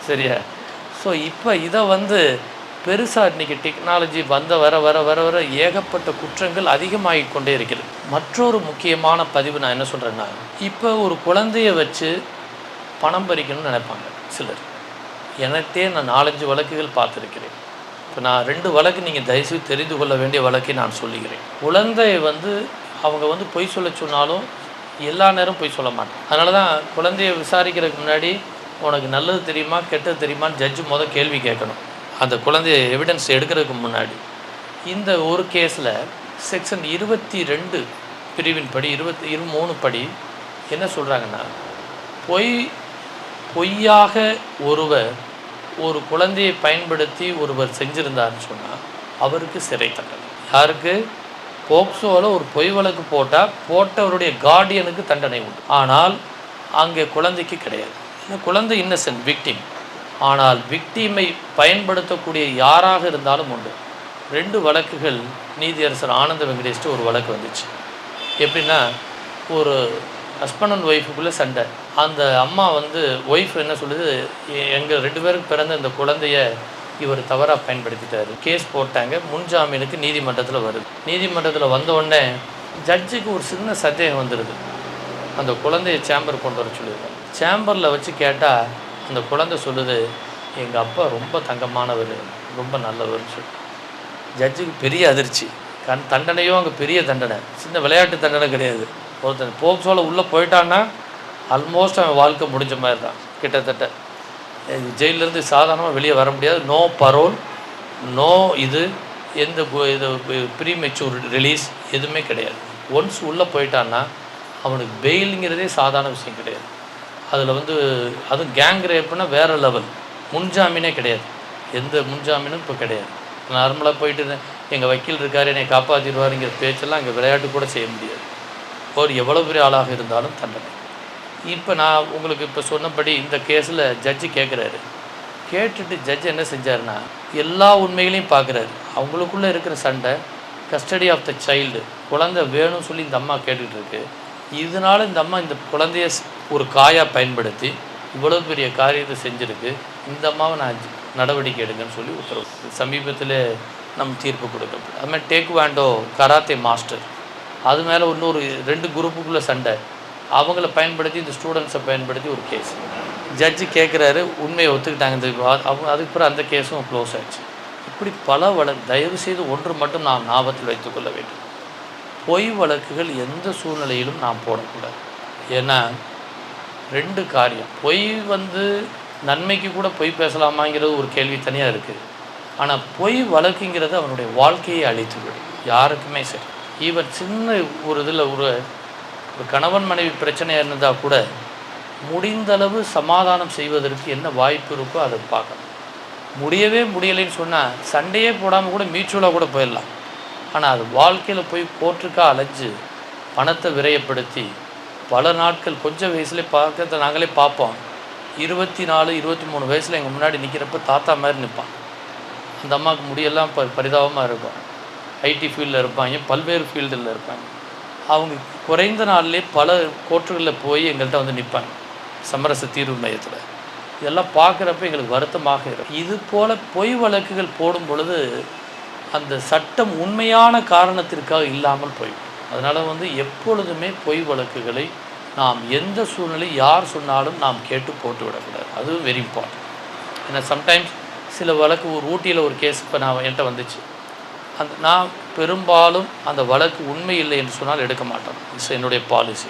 சரியா? ஸோ இப்போ இதை பெருசாக இன்றைக்கி டெக்னாலஜி வர வர வர வர ஏகப்பட்ட குற்றங்கள் அதிகமாகி கொண்டே இருக்கிறது. மற்றொரு முக்கியமான பதிவு நான் என்ன சொல்கிறேன்னா, இப்போ ஒரு குழந்தைய வச்சு பணம் பறிக்கணும்னு நினைப்பாங்க சிலர். எனக்கே நான் 4-5 வழக்குகள் பார்த்துருக்கிறேன். இப்போ நான் 2 வழக்கு நீங்கள் தயவுசெய்து தெரிந்து கொள்ள வேண்டிய வழக்கை நான் சொல்லுகிறேன். குழந்தைய அவங்க பொய் சொல்ல சொன்னாலும் எல்லா நேரம் பொய் சொல்ல மாட்டேன். அதனால தான் குழந்தைய விசாரிக்கிறதுக்கு முன்னாடி உனக்கு நல்லது தெரியுமா கெட்டது தெரியுமான்னு ஜட்ஜு கேள்வி கேட்கணும். அந்த குழந்தைய எவிடன்ஸ் எடுக்கிறதுக்கு முன்னாடி. இந்த ஒரு கேஸில் செக்ஷன் 22 பிரிவின் படி 23 படி என்ன சொல்கிறாங்கன்னா, பொய்யாக ஒரு குழந்தையை பயன்படுத்தி ஒருவர் செஞ்சுருந்தாருன்னு சொன்னால் அவருக்கு சிறை தண்டனை. யாருக்கு? போக்சோவில் ஒரு பொய் வழக்கு போட்டவருடைய கார்டியனுக்கு தண்டனை உண்டு. ஆனால் அங்கே குழந்தைக்கு கிடையாது. குழந்தை இன்னசென்ட், விக்டிம். ஆனால் விக்டிமை பயன்படுத்தக்கூடிய யாராக இருந்தாலும் உண்டு. 2 வழக்குகள் நீதியரசர் ஆனந்த வெங்கடேஷ்ட்டு ஒரு வழக்கு வந்துச்சு. எப்படின்னா, ஒரு ஹஸ்பண்ட் அண்ட் ஒய்ஃபுக்குள்ளே சண்டை. அந்த அம்மா ஒய்ஃப் என்ன சொல்லுது, எங்கள் 2 பேருக்கு பிறந்த இந்த குழந்தைய இவர் தவறாக பயன்படுத்திட்டார். கேஸ் போட்டாங்க. முன்ஜாமீனுக்கு நீதிமன்றத்தில் வருது. நீதிமன்றத்தில் வந்தவுடனே ஜட்ஜுக்கு ஒரு சின்ன சந்தேகம் வந்துடுது. அந்த குழந்தைய சேம்பர் கொண்டு வர சொல்லியிருக்காங்க. சேம்பரில் வச்சு கேட்டால் அந்த குழந்தை சொல்லுது, எங்கள் அப்பா ரொம்ப தங்கமானவர், ரொம்ப நல்லவர்னு சொல்லி. ஜட்ஜுக்கு பெரிய அதிர்ச்சி. தண்டனையும் அங்கே பெரிய தண்டனை, சின்ன விளையாட்டு தண்டனை கிடையாது. ஒருத்தன் போக்சோவில் உள்ளே போயிட்டான்னா ஆல்மோஸ்ட் அவன் வாழ்க்கை முடிஞ்ச மாதிரி தான். கிட்டத்தட்ட ஜெயிலேருந்து சாதாரணமாக வெளியே வர முடியாது. நோ பரோல், நோ எந்த ப்ரீமெச்சூர் ரிலீஸ் எதுவுமே கிடையாது. ஒன்ஸ் உள்ளே போயிட்டான்னா அவனுக்கு பெயிலுங்கிறதே சாதாரண விஷயம் கிடையாது. அதில் அதுவும் கேங் ரேப்புன்னா வேறு லெவல். முன்ஜாமீனே கிடையாது. எந்த முன்ஜாமீனும் இப்போ கிடையாது. நார்மலாக போயிட்டு எங்கள் வக்கீல் இருக்கார் என்னை காப்பாற்றிடுவாருங்கிற பேச்செல்லாம் அங்கே விளையாட்டு கூட செய்ய முடியாது. ஒரு எவ்வளோ பெரிய ஆளாக இருந்தாலும் தண்டனை. இப்போ நான் உங்களுக்கு இப்போ சொன்னபடி இந்த கேஸில் ஜட்ஜு கேட்குறாரு. கேட்டுட்டு ஜட்ஜ் என்ன செஞ்சாருன்னா, எல்லா உண்மைகளையும் பார்க்குறாரு. அவங்களுக்குள்ளே இருக்கிற சண்டை, கஸ்டடி ஆஃப் த சைல்டு, குழந்தை வேணும்னு சொல்லி இந்த அம்மா கேட்டுக்கிட்டு இருக்கு. இதனால் இந்த அம்மா இந்த குழந்தைய ஒரு காயாக பயன்படுத்தி இவ்வளோ பெரிய காரியத்தை செஞ்சுருக்கு. இந்த அம்மாவை நான் நடவடிக்கை எடுங்கன்னு சொல்லி உத்தரவு. சமீபத்தில் நம்ம தீர்ப்பு கொடுக்கப்படும். அதுமாதிரி டேக்வாண்டோ கராத்தே மாஸ்டர், அது மேலே இன்னொரு 2 குரூப்புக்குள்ளே சண்டை, அவங்கள பயன்படுத்தி இந்த ஸ்டூடெண்ட்ஸை பயன்படுத்தி ஒரு கேஸ். ஜட்ஜு கேட்குறாரு, உண்மையை ஒத்துக்கிட்டாங்க. அதுக்கு பிறகு அந்த கேஸும் க்ளோஸ் ஆகிடுச்சு. இப்படி பல வழக்கு. தயவுசெய்து ஒன்று மட்டும் நாம் ஞாபகத்தில் வைத்துக்கொள்ள வேண்டும், பொய் வழக்குகள் எந்த சூழ்நிலையிலும் நாம் போடக்கூடாது. ஏன்னா 2 காரியம். பொய் நன்மைக்கு கூட பொய் பேசலாமாங்கிறது ஒரு கேள்வி தனியாக இருக்குது. ஆனால் பொய் வழக்குங்கிறது அவனுடைய வாழ்க்கையை அழித்துவிடும் யாருக்குமே. சரி, ஈவன் சின்ன ஒரு இதில் ஒரு கணவன் மனைவி பிரச்சனை இருந்தால் கூட முடிந்தளவு சமாதானம் செய்வதற்கு என்ன வாய்ப்பு இருக்கோ அதை பார்க்கணும். முடியவே முடியலைன்னு சொன்னால் சண்டையே போடாமல் கூட மியூச்சுவலாக கூட போயிடலாம். ஆனால் அது வாழ்க்கையில் போய் கோர்ட்டுக்காக அலைஞ்சு பணத்தை விரயப்படுத்தி பல நாட்கள், கொஞ்சம் வயசுலேயே பார்க்கறத நாங்களே பார்ப்போம். 24, 23 வயசில் எங்கள் முன்னாடி நிற்கிறப்ப தாத்தா மாதிரி நிற்பான். அந்த அம்மாவுக்கு முடியெல்லாம் பரிதாபமாக இருக்கும். ஐடி ஃபீல்டில் இருப்பாங்க, பல்வேறு ஃபீல்டில் இருப்பாங்க. அவங்க குறைந்த நாள்லேயே பல கோர்ட்டுகளில் போய் எங்கள்கிட்ட நிற்பாங்க சமரச தீர்வு மையத்தில். இதெல்லாம் பார்க்குறப்ப எங்களுக்கு வருத்தமாக இருக்கும். இது போல் பொய் வழக்குகள் போடும் பொழுது அந்த சட்டம் உண்மையான காரணத்திற்காக இல்லாமல் போய்டும். அதனால் எப்பொழுதுமே பொய் வழக்குகளை நாம் எந்த சூழ்நிலை யார் சொன்னாலும் நாம் கேட்டு போட்டு விடக்கூடாது. அது வெரி இம்பார்ட்டன்ட். ஏன்னா சம்டைம்ஸ் சில வழக்கு, ஒரு ஊட்டியில் ஒரு கேஸ் இப்போ என்கிட்ட வந்துச்சு. நான் பெரும்பாலும் அந்த வழக்கு உண்மை இல்லை என்று சொன்னால் எடுக்க மாட்டோம். இட்ஸ் என்னுடைய பாலிசி.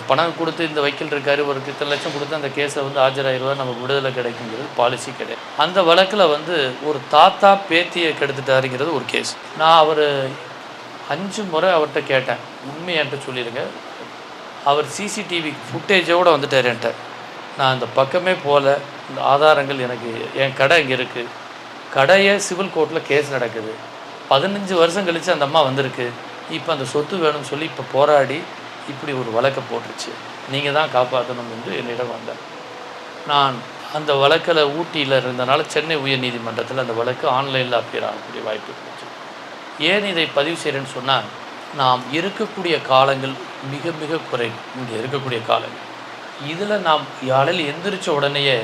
பணம் கொடுத்து இந்த வக்கீல் இருக்கார், ஒரு இத்தனை லட்சம் கொடுத்து அந்த கேஸை வந்து ஆஜராகிடுவார், நமக்கு விடுதலை கிடைக்குங்கிறது பாலிசி கிடையாது. அந்த வழக்கில் வந்து ஒரு தாத்தா பேத்தியை கெடுத்துட்டாருங்கிறது ஒரு கேஸ். நான் அவர் 5 முறை அவர்கிட்ட கேட்டேன், உண்மையை என்கிட்ட சொல்லிடுங்க. அவர் சிசிடிவி ஃபுட்டேஜோடு வந்துட்டார் என்கிட்ட. நான் இந்த பக்கமே போகல, இந்த ஆதாரங்கள் எனக்கு, என் கடை இங்கே இருக்குது, கடையை சிவில் கோர்ட்டில் கேஸ் நடக்குது, 15 வருஷம் கழித்து அந்த அம்மா வந்திருக்கு, இப்போ அந்த சொத்து வேணும்னு சொல்லி இப்போ போராடி இப்படி ஒரு வழக்கை போட்டுருச்சு, நீங்கள் தான் காப்பாற்றணும் என்று என்னிடம் வந்தார். நான் அந்த வழக்கில் ஊட்டியில் இருந்தனால சென்னை உயர்நீதிமன்றத்தில் அந்த வழக்கு ஆன்லைனில் அப்பியர் ஆகக்கூடிய வாய்ப்பு இருந்துச்சு. ஏன் இதை பதிவு செய்கிறேன்னு சொன்னால், நாம் இருக்கக்கூடிய காலங்கள் மிக மிக குறைவு. இங்கே இருக்கக்கூடிய காலங்கள் இதில் நாம் யாழில் எந்திரிச்ச உடனேயே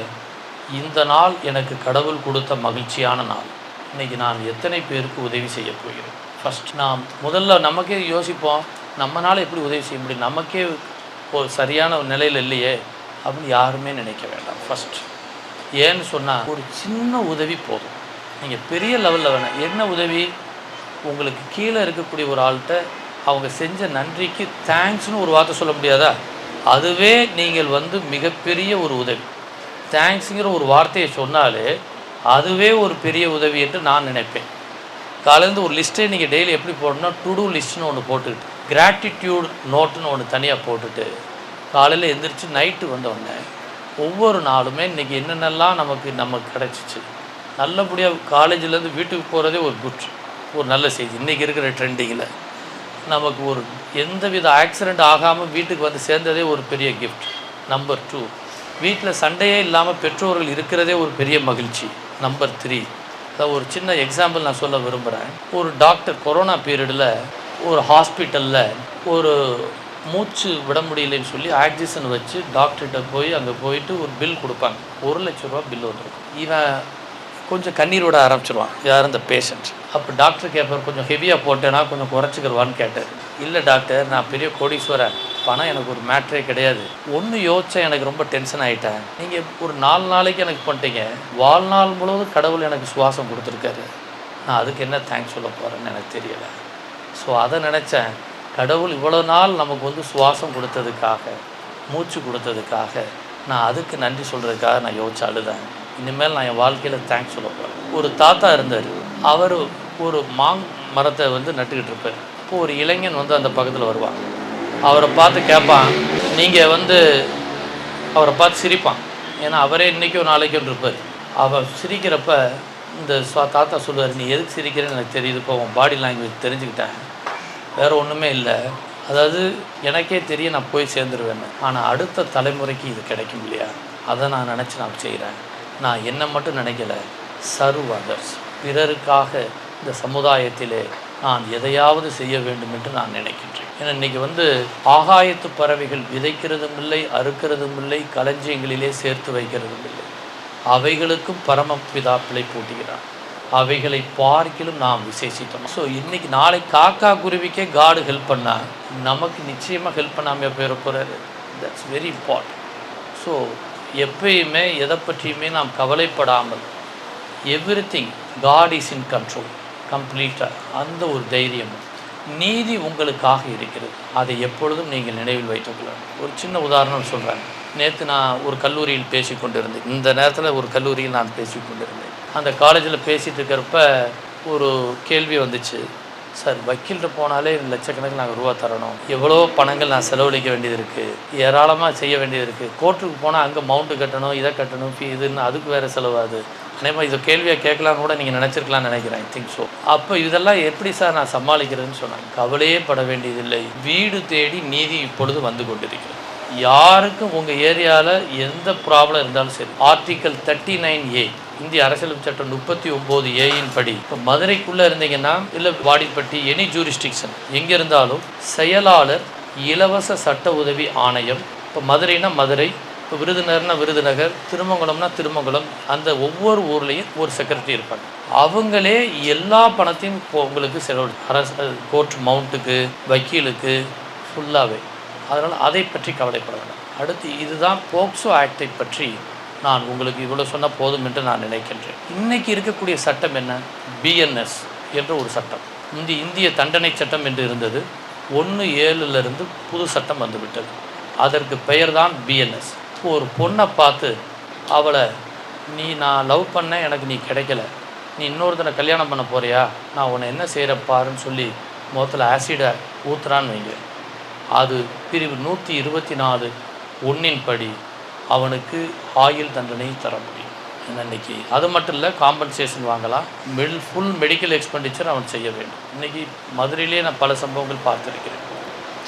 இந்த நாள் எனக்கு கடவுள் கொடுத்த மகிழ்ச்சியான நாள், இன்றைக்கி நான் எத்தனை பேருக்கு உதவி செய்ய போகிறேன். ஃபஸ்ட் நாம் முதல்ல நமக்கே யோசிப்போம், நம்மளால் எப்படி உதவி செய்ய முடியும், நமக்கே ஒரு சரியான நிலையில் இல்லையே அப்படின்னு யாருமே நினைக்க வேண்டாம். ஃபஸ்ட் ஏன்னு சொன்னால், ஒரு சின்ன உதவி போதும். நீங்கள் பெரிய லெவலில் வேணாம், என்ன உதவி, உங்களுக்கு கீழே இருக்கக்கூடிய ஒரு ஆள்கிட்ட அவங்க செஞ்ச நன்றிக்கு தேங்க்ஸ்னு ஒரு வார்த்தை சொல்ல முடியாதா, அதுவே நீங்கள் வந்து மிகப்பெரிய ஒரு உதவி. தேங்க்ஸுங்கிற ஒரு வார்த்தையை சொன்னாலே அதுவே ஒரு பெரிய உதவி என்று நான் நினைப்பேன். காலையிலேருந்து ஒரு லிஸ்ட்டே நீங்கள் டெய்லி எப்படி போடணும்னா, டு டூ லிஸ்ட்னு ஒன்று போட்டுக்கிட்டு, கிராட்டிடியூட் நோட்டுன்னு ஒன்று தனியாக போட்டுட்டு, காலையில் எந்திரிச்சு நைட்டு வந்தோடனே ஒவ்வொரு நாளுமே இன்றைக்கி என்னென்னலாம் நமக்கு கிடச்சிச்சு, நல்லபடியாக காலேஜிலேருந்து வீட்டுக்கு போகிறதே ஒரு குட், ஒரு நல்ல செய்தி. இன்றைக்கி இருக்கிற ட்ரெண்டிங்கில் நமக்கு ஒரு எந்தவித ஆக்சிடெண்ட் ஆகாமல் வீட்டுக்கு வந்து சேர்ந்ததே ஒரு பெரிய கிஃப்ட். நம்பர் 2, வீட்டில் சண்டையே இல்லாமல் பெற்றோர்கள் இருக்கிறதே ஒரு பெரிய மகிழ்ச்சி. நம்பர் 3, ஒரு சின்ன எக்ஸாம்பிள் நான் சொல்ல விரும்புகிறேன். ஒரு டாக்டர் கொரோனா பீரியடில் ஒரு ஹாஸ்பிட்டலில் ஒரு மூச்சு விட முடியலன்னு சொல்லி ஆக்சிஜன் வச்சு டாக்டர்கிட்ட போய் அங்கே போயிட்டு ஒரு பில் கொடுப்பாங்க, 1 லட்ச ரூபா பில் வந்துருக்கும். இவன் கொஞ்சம் கண்ணீரோட ஆரம்பிச்சிருவான், யார் இந்த பேஷண்ட். அப்போ டாக்டர் கேட்பார், கொஞ்சம் ஹெவியாக போட்டேன்னா கொஞ்சம் குறைச்சிக்கிறவான்னு கேட்டார். இல்லை டாக்டர், நான் பெரிய கோடீஸ்வரன், பணம் எனக்கு ஒரு மேட்ரே கிடையாது, ஒன்று யோசித்தேன், எனக்கு ரொம்ப டென்ஷன் ஆகிட்டேன், நீங்கள் ஒரு 4 நாளைக்கு எனக்கு பண்ணிட்டீங்க, வாழ்நாள் முழுவதும் கடவுள் எனக்கு சுவாசம் கொடுத்துருக்காரு, நான் அதுக்கு என்ன தேங்க்ஸ் சொல்ல போகிறேன்னு எனக்கு தெரியலை. ஸோ அதை நினச்சேன், கடவுள் இவ்வளோ நாள் நமக்கு வந்து சுவாசம் கொடுத்ததுக்காக, மூச்சு கொடுத்ததுக்காக, நான் அதுக்கு நன்றி சொல்கிறதுக்காக நான் யோசிச்சு அழுதேன். இனிமேல் நான் என் வாழ்க்கையில் தேங்க்ஸ் சொல்ல போகிறேன். ஒரு தாத்தா இருந்தார், அவர் ஒரு மரத்தை வந்து நட்டுக்கிட்டு இருப்பார். இப்போது ஒரு இளைஞன் வந்து அந்த பக்கத்தில் வருவான், அவரை பார்த்து கேட்பான், நீங்கள் வந்து அவரை பார்த்து சிரிப்பான், ஏன்னா அவரே இன்றைக்கோ நாளைக்கோ இருப்பார். அவர் சிரிக்கிறப்ப இந்த தாத்தா சொல்லுவார், நீ எதுக்கு சிரிக்கிறேன்னு எனக்கு தெரியுது, இப்போ உன் பாடி லாங்குவேஜ் தெரிஞ்சுக்கிட்டேன், வேறு ஒன்றுமே இல்லை, அதாவது எனக்கே தெரியும் நான் போய் சேர்ந்துருவேன்னு, ஆனால் அடுத்த தலைமுறைக்கு இது கிடைக்கும் இல்லையா, அதை நான் நினச்சி நான் செய்கிறேன். நான் என்னை மட்டும் நினைக்கலை, சர்வ் அதர்ஸ், பிறருக்காக இந்த சமுதாயத்திலே நான் எதையாவது செய்ய வேண்டும் என்று நான் நினைக்கின்றேன். ஏன்னா இன்றைக்கி வந்து ஆகாயத்து பறவைகள் விதைக்கிறதும் இல்லை, அறுக்கிறதும் இல்லை, களஞ்சியங்களிலே சேர்த்து வைக்கிறதும் இல்லை, அவைகளுக்கும் பரமபிதா பிழை போட்டுகிறார், அவைகளை பார்க்கிலும் நாம் விசேஷித்தோம். ஸோ இன்றைக்கி நாளை காக்கா குருவிக்கே காடு ஹெல்ப் பண்ணால் நமக்கு நிச்சயமாக ஹெல்ப் பண்ணாமல் போயிட போகிறாரு. That's very important. ஸோ எப்பயுமே எதை பற்றியுமே நாம் கவலைப்படாமல், everything God is in control கம்ப்ளீட்டாக, அந்த ஒரு தைரியம், நீதி உங்களுக்காக இருக்கிறது, அதை எப்பொழுதும் நீங்கள் நினைவில் வைத்துக்கொள்ளணும். ஒரு சின்ன உதாரணம் சொல்கிறேன். நேற்று நான் ஒரு கல்லூரியில் பேசி கொண்டிருந்தேன், இந்த நேரத்தில் ஒரு கல்லூரியில் நான் பேசி கொண்டிருந்தேன். அந்த காலேஜில் பேசிகிட்டு இருக்கிறப்ப ஒரு கேள்வி வந்துச்சு, சார் வக்கீல்கிட்ட போனாலே லட்சக்கணக்கில் நாங்கள் ரூபா தரணும், எவ்வளோ பணங்கள் நான் செலவழிக்க வேண்டியது இருக்குது, ஏராளமாக செய்ய வேண்டியது இருக்குது, கோர்ட்டுக்கு போனால் அங்கே மவுண்ட்டு கட்டணும், இதை கட்டணும், இதுன்னு அதுக்கு வேறு செலவாது, அதேமாதிரி இதை கேள்வியாக கேட்கலான்னு கூட நீங்கள் நினச்சிருக்கலான்னு நினைக்கிறேன். I think so. அப்போ இதெல்லாம் எப்படி சார் நான் சமாளிக்கிறதுன்னு சொன்னாங்க. கவலையே பட வேண்டியதில்லை, வீடு தேடி நீதி இப்பொழுது வந்து கொண்டிருக்கிறது. யாருக்கும் உங்கள் ஏரியாவில் எந்த ப்ராப்ளம் இருந்தாலும் சரி, ஆர்டிக்கல் 39A இந்திய அரசியலமைப்பு சட்டம் 39A படி, இப்போ மதுரைக்குள்ளே இருந்தீங்கன்னா, இல்லை வாடிப்பட்டி, எனி ஜூரிஸ்டிக்ஷன் எங்கே இருந்தாலும் செயலாளர் இலவச சட்ட உதவி ஆணையம், இப்போ மதுரைனா மதுரை, இப்போ விருதுநகர்னா விருதுநகர், திருமங்கலம்னா திருமங்கலம், அந்த ஒவ்வொரு ஊர்லேயும் ஒரு செக்ரட்டரி இருப்பாங்க. அவங்களே எல்லா பணத்தையும் உங்களுக்கு செலவு, அரசு கோர்ட் மவுண்ட்டுக்கு, வக்கீலுக்கு ஃபுல்லாகவே. அதனால் அதை பற்றி கவலைப்பட வேண்டாம். அடுத்து இதுதான் போக்சோ ஆக்டை பற்றி நான் உங்களுக்கு இவ்வளோ சொன்னால் போதும் என்று நான் நினைக்கின்றேன். இன்றைக்கி இருக்கக்கூடிய சட்டம் என்ன, BNS என்ற ஒரு சட்டம், இந்திய தண்டனை சட்டம் என்று இருந்தது, 1/7 புது சட்டம் வந்துவிட்டது. அதற்கு பெயர் தான் பிஎன்எஸ். ஒரு பொண்ணை பார்த்து அவளை நான் லவ் பண்ணேன், எனக்கு நீ கிடைக்கல, நீ இன்னொருத்தனை கல்யாணம் பண்ண போறியா, நான் உன்னை என்ன செய்கிறப்பாருன்னு சொல்லி முகத்தில் ஆசிடை ஊற்றுறான்னு வைங்க, அது பிரிவு 124(1) படி அவனுக்கு ஆயுள் தண்டனை தர முடியும். இன்னைக்கு அது மட்டும் இல்லை, காம்பன்சேஷன் வாங்கலாம், ஃபுல் மெடிக்கல் எக்ஸ்பெண்டிச்சர் அவன் செய்ய வேண்டும். இன்றைக்கி மதுரையிலே நான் பல சம்பவங்கள் பார்த்துருக்கிறேன்,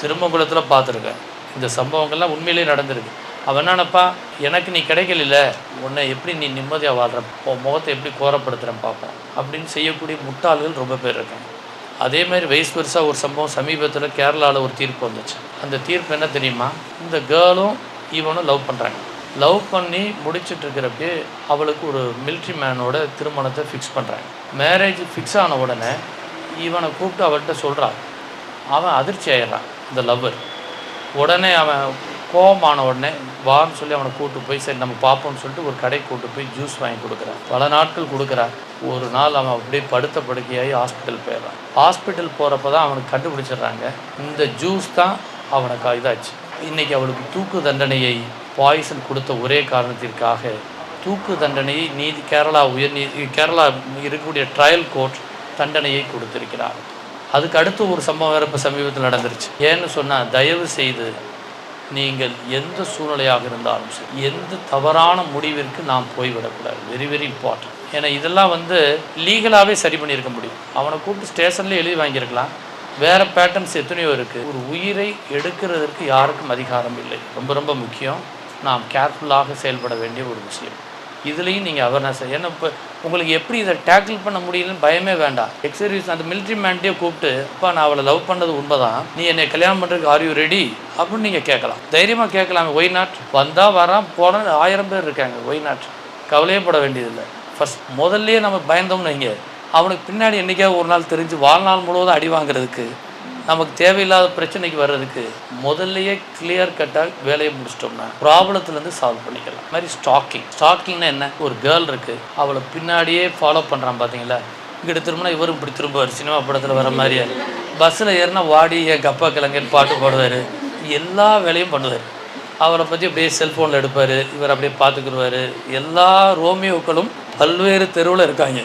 திருமங்குளத்தில் பார்த்துருக்கேன். இந்த சம்பவங்கள்லாம் உண்மையிலே நடந்திருக்கு. அவன் என்னப்பா, எனக்கு நீ கிடைக்கல, உன்னை எப்படி நீ நிம்மதியாக வாழ்கிற, முகத்தை எப்படி கோரப்படுத்துகிறேன் பார்ப்போம் அப்படின்னு செய்யக்கூடிய முட்டாள்கள் ரொம்ப பேர் இருக்காங்க. அதே மாதிரி வயசு பெருசாக ஒரு சம்பவம் சமீபத்தில் கேரளாவில் ஒரு தீர்ப்பு வந்துச்சு. அந்த தீர்ப்பு என்ன தெரியுமா, இந்த கேர்ளும் இவனும் லவ் பண்ணுறாங்க. லவ் பண்ணி முடிச்சிட்ருக்கிறப்பே அவளுக்கு ஒரு மிலிட்ரி மேனோட திருமணத்தை ஃபிக்ஸ் பண்ணுறாங்க. மேரேஜ் ஃபிக்ஸ் ஆன உடனே இவனை கூப்பிட்டு அவள்கிட்ட சொல்கிறான். அவன் அதிர்ச்சி ஆயிடுறான் இந்த லவ்வர். உடனே அவன் கோபமான உடனே வான்னு சொல்லி அவனை கூப்பிட்டு போய் சரி நம்ம பார்ப்போம்னு சொல்லிட்டு ஒரு கடைக்கு கூப்பிட்டு போய் ஜூஸ் வாங்கி கொடுக்குறான். பல நாட்கள் கொடுக்குறான். ஒரு நாள் அவன் அப்படியே படுத்த படுக்கையாகி ஹாஸ்பிட்டல் போயிடுறான். ஹாஸ்பிட்டல் போகிறப்ப தான் அவனுக்கு கண்டுபிடிச்சிடுறாங்க இந்த ஜூஸ் தான் அவனுக்கு இதாச்சு. இன்றைக்கி அவளுக்கு தூக்கு தண்டனையை பாய்சன் கொடுத்த ஒரே காரணத்திற்காக தூக்கு தண்டனையை கேரளா இருக்கக்கூடிய ட்ரையல் கோர்ட் தண்டனையை கொடுத்திருக்கிறார். அதுக்கு அடுத்து ஒரு சம்பவம் வேறு இப்போ சமீபத்தில் நடந்துருச்சு. ஏன்னு சொன்னால், தயவு செய்து நீங்கள் எந்த சூழ்நிலையாக இருந்தாலும் சரி, எந்த தவறான முடிவிற்கு நாம் போய்விடக்கூடாது. Very very important. ஏன்னா இதெல்லாம் லீகலாகவே சரி பண்ணியிருக்க முடியும். அவனை கூப்பிட்டு ஸ்டேஷன்லேயே எழுதி வாங்கியிருக்கலாம். வேறு பேட்டர்ன்ஸ் எத்தனையோ இருக்குது. ஒரு உயிரை எடுக்கிறதுக்கு யாருக்கும் அதிகாரம் இல்லை. ரொம்ப ரொம்ப முக்கியம். நாம் கேர்ஃபுல்லாக செயல்பட வேண்டிய ஒரு விஷயம். இதுலேயும் நீங்கள் அவேர்னஸ், ஏன்னா இப்போ உங்களுக்கு எப்படி இதை டேக்கிள் பண்ண முடியலன்னு பயமே வேண்டாம். எக்ஸர்வீஸ் அந்த மிலிட்ரி மேன்ட்டே கூப்பிட்டு, அப்பா நான் அவளை லவ் பண்ணது உண்மைதான், நீ என்னை கல்யாணம் பண்ணுறதுக்கு ஆர் யூ ரெடி அப்படின்னு நீங்கள் கேட்கலாம். தைரியமாக கேட்கலாம். Why not? வந்தால் வரான், போனால் 1000 பேர் இருக்காங்க. Why not? கவலையே பட வேண்டியதில்லை. ஃபஸ்ட் முதல்லையே நம்ம பயந்தோம்னு வைங்க, அவனுக்கு பின்னாடி என்றைக்காவது ஒரு நாள் தெரிஞ்சு வாழ்நாள் முழுவதும் அடி வாங்குறதுக்கு, நமக்கு தேவையில்லாத பிரச்சனைக்கு வர்றதுக்கு முதல்லையே கிளியர் கட்டாக வேலையை முடிச்சிட்டோம்னா ப்ராப்ளத்துலேருந்து சால்வ் பண்ணிக்கலாம். மாதிரி ஸ்டாக்கிங்னா என்ன, ஒரு கேர்ள் இருக்குது, அவளை பின்னாடியே ஃபாலோ பண்ணுறான் பார்த்தீங்களா, இங்கிட்ட திரும்பினா இவரும் இப்படி திரும்புவார், சினிமா படத்தில் வர மாதிரியே. பஸ்ஸில் ஏறினா வாடி என் கப்பா கிழங்கன்னு பாட்டு பாடுவார், எல்லா வேலையும் பண்ணுவார். அவரை பற்றி அப்படியே செல்ஃபோனில் எடுப்பார், இவர் அப்படியே பார்த்துக்குருவார். எல்லா ரோமியோக்களும் பல்வேறு தெருவில் இருக்காங்க.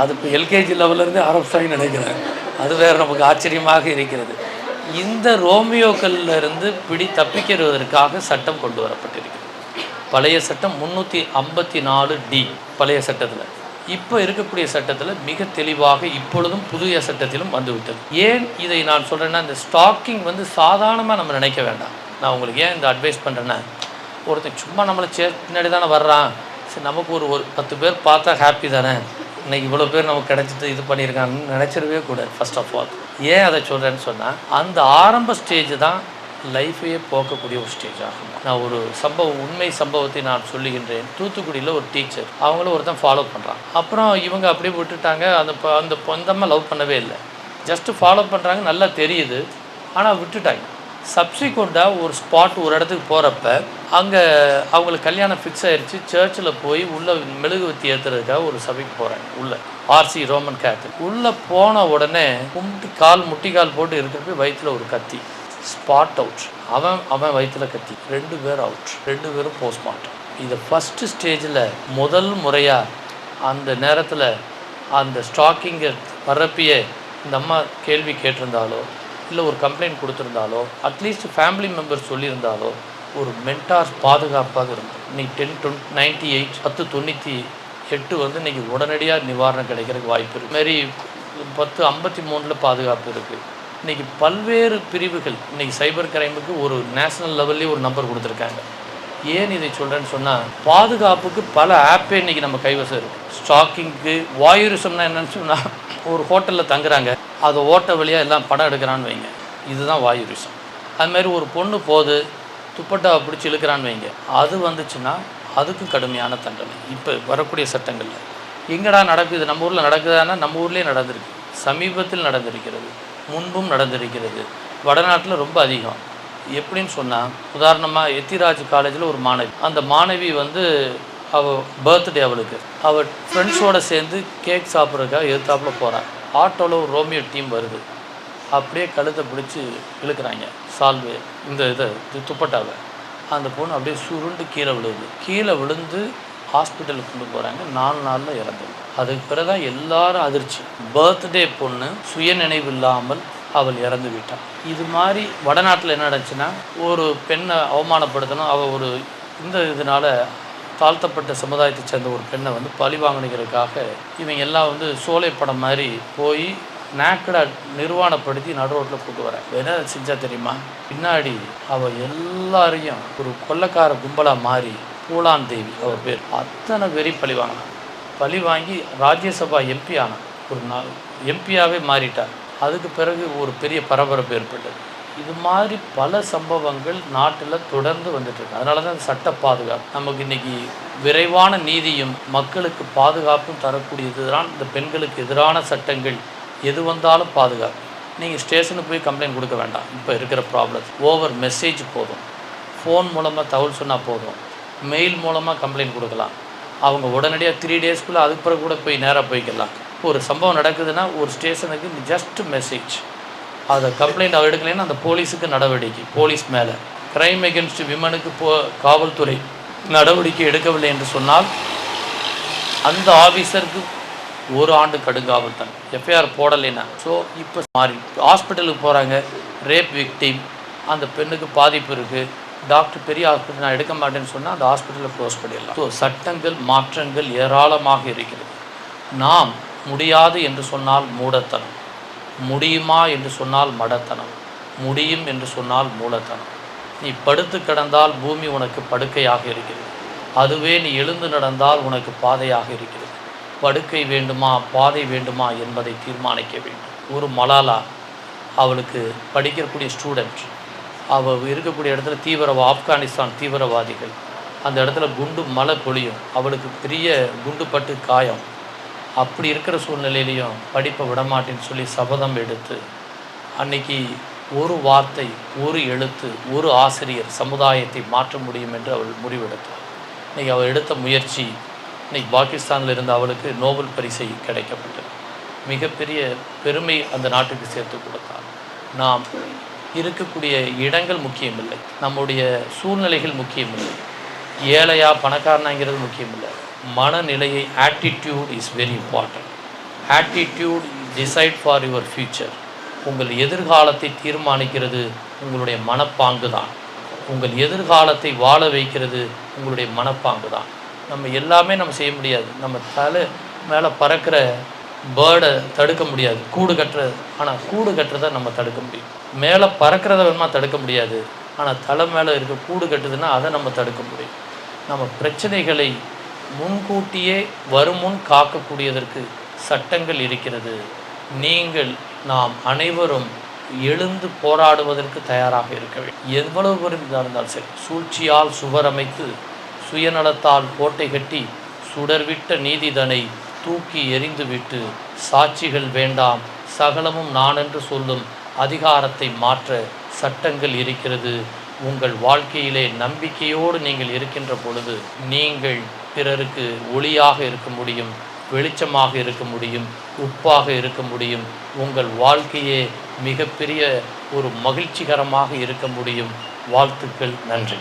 அது இப்போ எல்கேஜி லெவலேருந்து ஆரம்பிச்சாங்கன்னு நினைக்கிறேன். அது வேறு நமக்கு ஆச்சரியமாக இருக்கிறது. இந்த ரோமியோக்களிலிருந்து தப்பிக்கிறதற்காக சட்டம் கொண்டு வரப்பட்டிருக்கிறது. பழைய சட்டம் 354D பழைய சட்டத்தில். இப்போ இருக்கக்கூடிய சட்டத்தில் மிக தெளிவாக இப்பொழுதும் புதிய சட்டத்திலும் வந்துவிட்டது. ஏன் இதை நான் சொல்கிறேன்னா, இந்த ஸ்டாக்கிங் சாதாரணமாக நம்ம நினைக்க வேண்டாம். நான் உங்களுக்கு ஏன் இந்த அட்வைஸ் பண்ணுறேன்னா, ஒருத்தன் சும்மா நம்மளை பின்னாடி தானே வர்றான், சரி நமக்கு ஒரு 10 பேர் பார்த்தா ஹாப்பி தானே, இன்றைக்கி இவ்வளோ பேர் நமக்கு கிடச்சிட்டு இது பண்ணியிருக்காங்கன்னு நினச்சிடவே கூடாது. ஃபர்ஸ்ட் ஆஃப் ஆல் ஏன் அதை சொல்கிறேன்னு சொன்னால், அந்த ஆரம்ப ஸ்டேஜ் தான் லைஃபையே போக்கக்கூடிய ஒரு ஸ்டேஜ் ஆகும். நான் ஒரு உண்மை சம்பவத்தை நான் சொல்லுகின்றேன். தூத்துக்குடியில் ஒரு டீச்சர், அவங்களும் ஒருத்தன் ஃபாலோ பண்ணுறான். அப்புறம் இவங்க அப்படியே விட்டுட்டாங்க. அந்த பொந்தமாக லவ் பண்ணவே இல்லை, ஜஸ்ட்டு ஃபாலோ பண்ணுறாங்க, நல்லா தெரியுது, ஆனால் விட்டுட்டாங்க. சப்சிக்வெண்ட்டாக ஒரு ஒரு இடத்துக்கு போகிறப்ப அங்கே அவங்களுக்கு கல்யாணம் ஃபிக்ஸ் ஆகிடுச்சு. சர்ச்சில் போய் உள்ளே மெழுகுவத்தி ஏற்றுறதுக்காக ஒரு சபைக்கு போகிறாங்க. உள்ளே RC ரோமன் கேத்தலிக். உள்ளே போன உடனே முட்டிக்கால் போட்டு இருக்கிறப்ப வயிற்றில் ஒரு கத்தி, ஸ்பாட் அவுட். அவன் வயிற்றில் கத்தி, 2 பேர் அவுட், 2 பேரும் போஸ்ட்மார்ட்டம். இதை ஃபஸ்ட்டு ஸ்டேஜில் முதல் முறையாக அந்த நேரத்தில் அந்த ஸ்டாக்கிங்கை வர்றப்பயே இந்த அம்மா கேள்வி கேட்டிருந்தாலோ, இல்லை ஒரு கம்ப்ளைண்ட் கொடுத்துருந்தாலோ, அட்லீஸ்ட் ஃபேமிலி மெம்பர்ஸ் சொல்லியிருந்தாலோ, ஒரு மென்டார் பாதுகாப்பாக இருந்தது. இன்றைக்கி 1098 1098 இன்றைக்கி உடனடியாக நிவாரணம் கிடைக்கிறதுக்கு வாய்ப்பு இருக்குது. இதுமாரி 1053 பாதுகாப்பு இருக்குது. இன்றைக்கி பல்வேறு பிரிவுகள், இன்றைக்கி சைபர் கிரைமுக்கு ஒரு நேஷ்னல் லெவல்லே ஒரு நம்பர் கொடுத்துருக்காங்க. ஏன் இதை சொல்கிறேன்னு சொன்னால், பாதுகாப்புக்கு பல ஆப்பே இன்றைக்கி நம்ம கைவசம் இருக்குது. ஸ்டாக்கிங்க்கு வாயுரிசம்னா என்னன்னு சொன்னால், ஒரு ஹோட்டலில் தங்குறாங்க, அதை ஓட்ட வழியாக எல்லாம் படம் எடுக்கிறான்னு வைங்க, இதுதான் வாயுரிசம். அதுமாதிரி ஒரு பொண்ணு போது துப்பட்டாவை பிடிச்சி இழுக்கிறான்னு வைங்க, அது வந்துச்சுன்னா அதுக்கும் கடுமையான தண்டனை. இப்போ வரக்கூடிய சட்டங்களில் எங்கடா நடக்குது, நம்ம ஊரில் நடக்குதான்னா நம்ம ஊர்லேயே நடந்திருக்கு, சமீபத்தில் நடந்திருக்கிறது, முன்பும் நடந்திருக்கிறது. வடநாட்டில் ரொம்ப அதிகம். எப்படின்னு சொன்னால், உதாரணமாக எத்திராஜ் காலேஜில் ஒரு மாணவி, அந்த மாணவி அவள் பர்த்டே, அவள் ஃப்ரெண்ட்ஸோடு சேர்ந்து கேக் சாப்பிட்றதுக்காக எதிர்த்தாப்பில் போகிறாள். ஆட்டோவில் ஒரு ரோமியோ டீம் வருது. அப்படியே கழுத்தை பிடிச்சி இழுக்கிறாங்க சால்வு இந்த துப்பட்டாவை. அந்த பொண்ணு அப்படியே சுருண்டு கீழே விழுவுது. கீழே விழுந்து ஹாஸ்பிட்டலுக்கு கொண்டு போகிறாங்க. 4 நாளில் இறந்தது. அதுக்கு பிறகு தான் எல்லாரும் அதிர்ச்சி. பர்த்டே பொண்ணு சுயநினைவு இல்லாமல் அவள் இறந்து விட்டாள். இது மாதிரி வடநாட்டில் என்ன நடந்துச்சுன்னா, ஒரு பெண்ணை அவமானப்படுத்தணும், அவள் ஒரு இதனால் தாழ்த்தப்பட்ட சமுதாயத்தை சேர்ந்த ஒரு பெண்ணை வந்து பழி வாங்கினதுக்காக இவங்க எல்லாம் சோலை படம் மாதிரி போய் நேக்கடாக நிர்வாணப்படுத்தி நடு ரோட்டில் கூட்டு வரேன். என்ன செஞ்சா தெரியுமா? பின்னாடி அவள் எல்லாரையும் ஒரு கொள்ளைக்கார கும்பலாக மாறி, பூலான் தேவி அவர் பேர், அத்தனை பேரையும் பழி வாங்கினான். பழி வாங்கி ராஜ்யசபா எம்பி ஆனான். ஒரு எம்பியாகவே மாறிட்டார். அதுக்கு பிறகு ஒரு பெரிய பரபரப்பு ஏற்பட்டது. இது மாதிரி பல சம்பவங்கள் நாட்டில் தொடர்ந்து வந்துட்டுருக்கு. அதனால தான் சட்ட பாதுகாப்பு நமக்கு இன்றைக்கி விரைவான நீதியும் மக்களுக்கு பாதுகாப்பும் தரக்கூடியது தான் இந்த பெண்களுக்கு எதிரான சட்டங்கள். எது வந்தாலும் பாதுகாப்பு. நீங்கள் ஸ்டேஷனுக்கு போய் கம்ப்ளைண்ட் கொடுக்க வேண்டாம். இப்போ இருக்கிற ப்ராப்ளம் ஓவர் மெசேஜ் போதும், ஃபோன் மூலமாக தகவல் சொன்னால் போதும், மெயில் மூலமாக கம்ப்ளைண்ட் கொடுக்கலாம். அவங்க உடனடியாக 3 டேஸ்க்குள்ளே அதுக்கு பிறகு கூட போய் நேராக போய்க்கலாம். ஒரு சம்பவம் நடக்குதுன்னா ஒரு ஸ்டேஷனுக்கு ஜஸ்ட் மெசேஜ், அதை கம்ப்ளைண்ட் எடுக்கலைன்னா அந்த போலீஸுக்கு நடவடிக்கை, போலீஸ் மேலே. க்ரைம் எகென்ஸ்ட் விமனுக்கு காவல்துறை நடவடிக்கை எடுக்கவில்லை என்று சொன்னால் அந்த ஆஃபீஸருக்கு 1 ஆண்டு கடுங்காவல் தண்டனை. எஃப்ஐஆர் போடலைன்னா. ஸோ இப்போ மாறி ஹாஸ்பிட்டலுக்கு போகிறாங்க, ரேப் விக்டிம், அந்த பெண்ணுக்கு பாதிப்பு இருக்குது, டாக்டர் பெரிய ஹாஸ்பிட்டல் நான் எடுக்க மாட்டேன்னு சொன்னால் அந்த ஹாஸ்பிட்டலில் க்ளோஸ் பண்ணிடலாம். ஸோ சட்டங்கள் மாற்றங்கள் ஏராளமாக இருக்கிறது. நாம் முடியாது என்று சொன்னால் மூடத்தனம், முடியுமா என்று சொன்னால் மடத்தனம், முடியும் என்று சொன்னால் மூலத்தனம். நீ படுத்து கிடந்தால் பூமி உனக்கு படுக்கையாக இருக்கிறது, அதுவே நீ எழுந்து நடந்தால் உனக்கு பாதையாக இருக்கிறது. படுக்கை வேண்டுமா பாதை வேண்டுமா என்பதை தீர்மானிக்க வேண்டும். ஒரு மலாலா, அவளுக்கு படிக்கக்கூடிய ஸ்டூடெண்ட், அவள் இருக்கக்கூடிய இடத்துல ஆப்கானிஸ்தான் தீவிரவாதிகள், அந்த இடத்துல குண்டு மழை பொழியும், அவளுக்கு பெரிய குண்டு பட்டு காயம். அப்படி இருக்கிற சூழ்நிலையிலையும் படிப்பை விடமாட்டேன்னு சொல்லி சபதம் எடுத்து அன்னைக்கு ஒரு வார்த்தை, ஒரு எழுத்து, ஒரு ஆசிரியர் சமுதாயத்தை மாற்ற முடியும் என்று அவள் முடிவெடுத்தாள். இன்றைக்கி அவள் எடுத்த முயற்சி இன்றைக்கி பாகிஸ்தானில் இருந்த அவளுக்கு நோபல் பரிசை கிடைக்கப்பட்டது. மிகப்பெரிய பெருமை அந்த நாட்டுக்கு சேர்த்து கொடுத்தாள். நாம் இருக்கக்கூடிய இடங்கள் முக்கியமில்லை, நம்முடைய சூழ்நிலைகள் முக்கியமில்லை, ஏழையா பணக்காரனாங்கிறது முக்கியமில்லை. மனநிலையை, attitude is very important. Attitude decide for your future. உங்கள் எதிர்காலத்தை தீர்மானிக்கிறது உங்களுடைய மனப்பாங்கு தான். உங்கள் எதிர்காலத்தை வாழ வைக்கிறது உங்களுடைய மனப்பாங்கு தான். நம்ம எல்லாமே நம்ம செய்ய முடியாது. நம்ம தலை மேலே பறக்கிற பேர்டை தடுக்க முடியாது, கூடு கட்டுறது. ஆனால் கூடு கட்டுறதை நம்ம தடுக்க முடியும். மேலே பறக்கிறத வேணுமா தடுக்க முடியாது, ஆனால் தலை மேலே இருக்க கூடு கட்டுதுன்னா அதை நம்ம தடுக்க முடியும். நம்ம பிரச்சனைகளை முன்கூட்டியே வருமுன் காக்கக்கூடியதற்கு சட்டங்கள் இருக்கிறது. நீங்கள் நாம் அனைவரும் எழுந்து போராடுவதற்கு தயாராக இருக்க வேண்டும். எவ்வளவு பேரும் இருந்தாலும் சரி, சூழ்ச்சியால் சுவர் அமைத்து சுயநலத்தால் கோட்டை கட்டி சுடர்விட்ட நீதிதனை தூக்கி எறிந்துவிட்டு சாட்சிகள் வேண்டாம் சகலமும் நான் என்று சொல்லும் அதிகாரத்தை மாற்ற சட்டங்கள் இருக்கிறது. உங்கள் வாழ்க்கையிலே நம்பிக்கையோடு நீங்கள் இருக்கின்ற பொழுது நீங்கள் பிறருக்கு ஒளியாக இருக்க முடியும், வெளிச்சமாக இருக்க முடியும், உப்பாக இருக்க முடியும். உங்கள் வாழ்க்கையே மிகப்பெரிய ஒரு மகிழ்ச்சிகரமாக இருக்க முடியும். வாழ்த்துக்கள். நன்றி.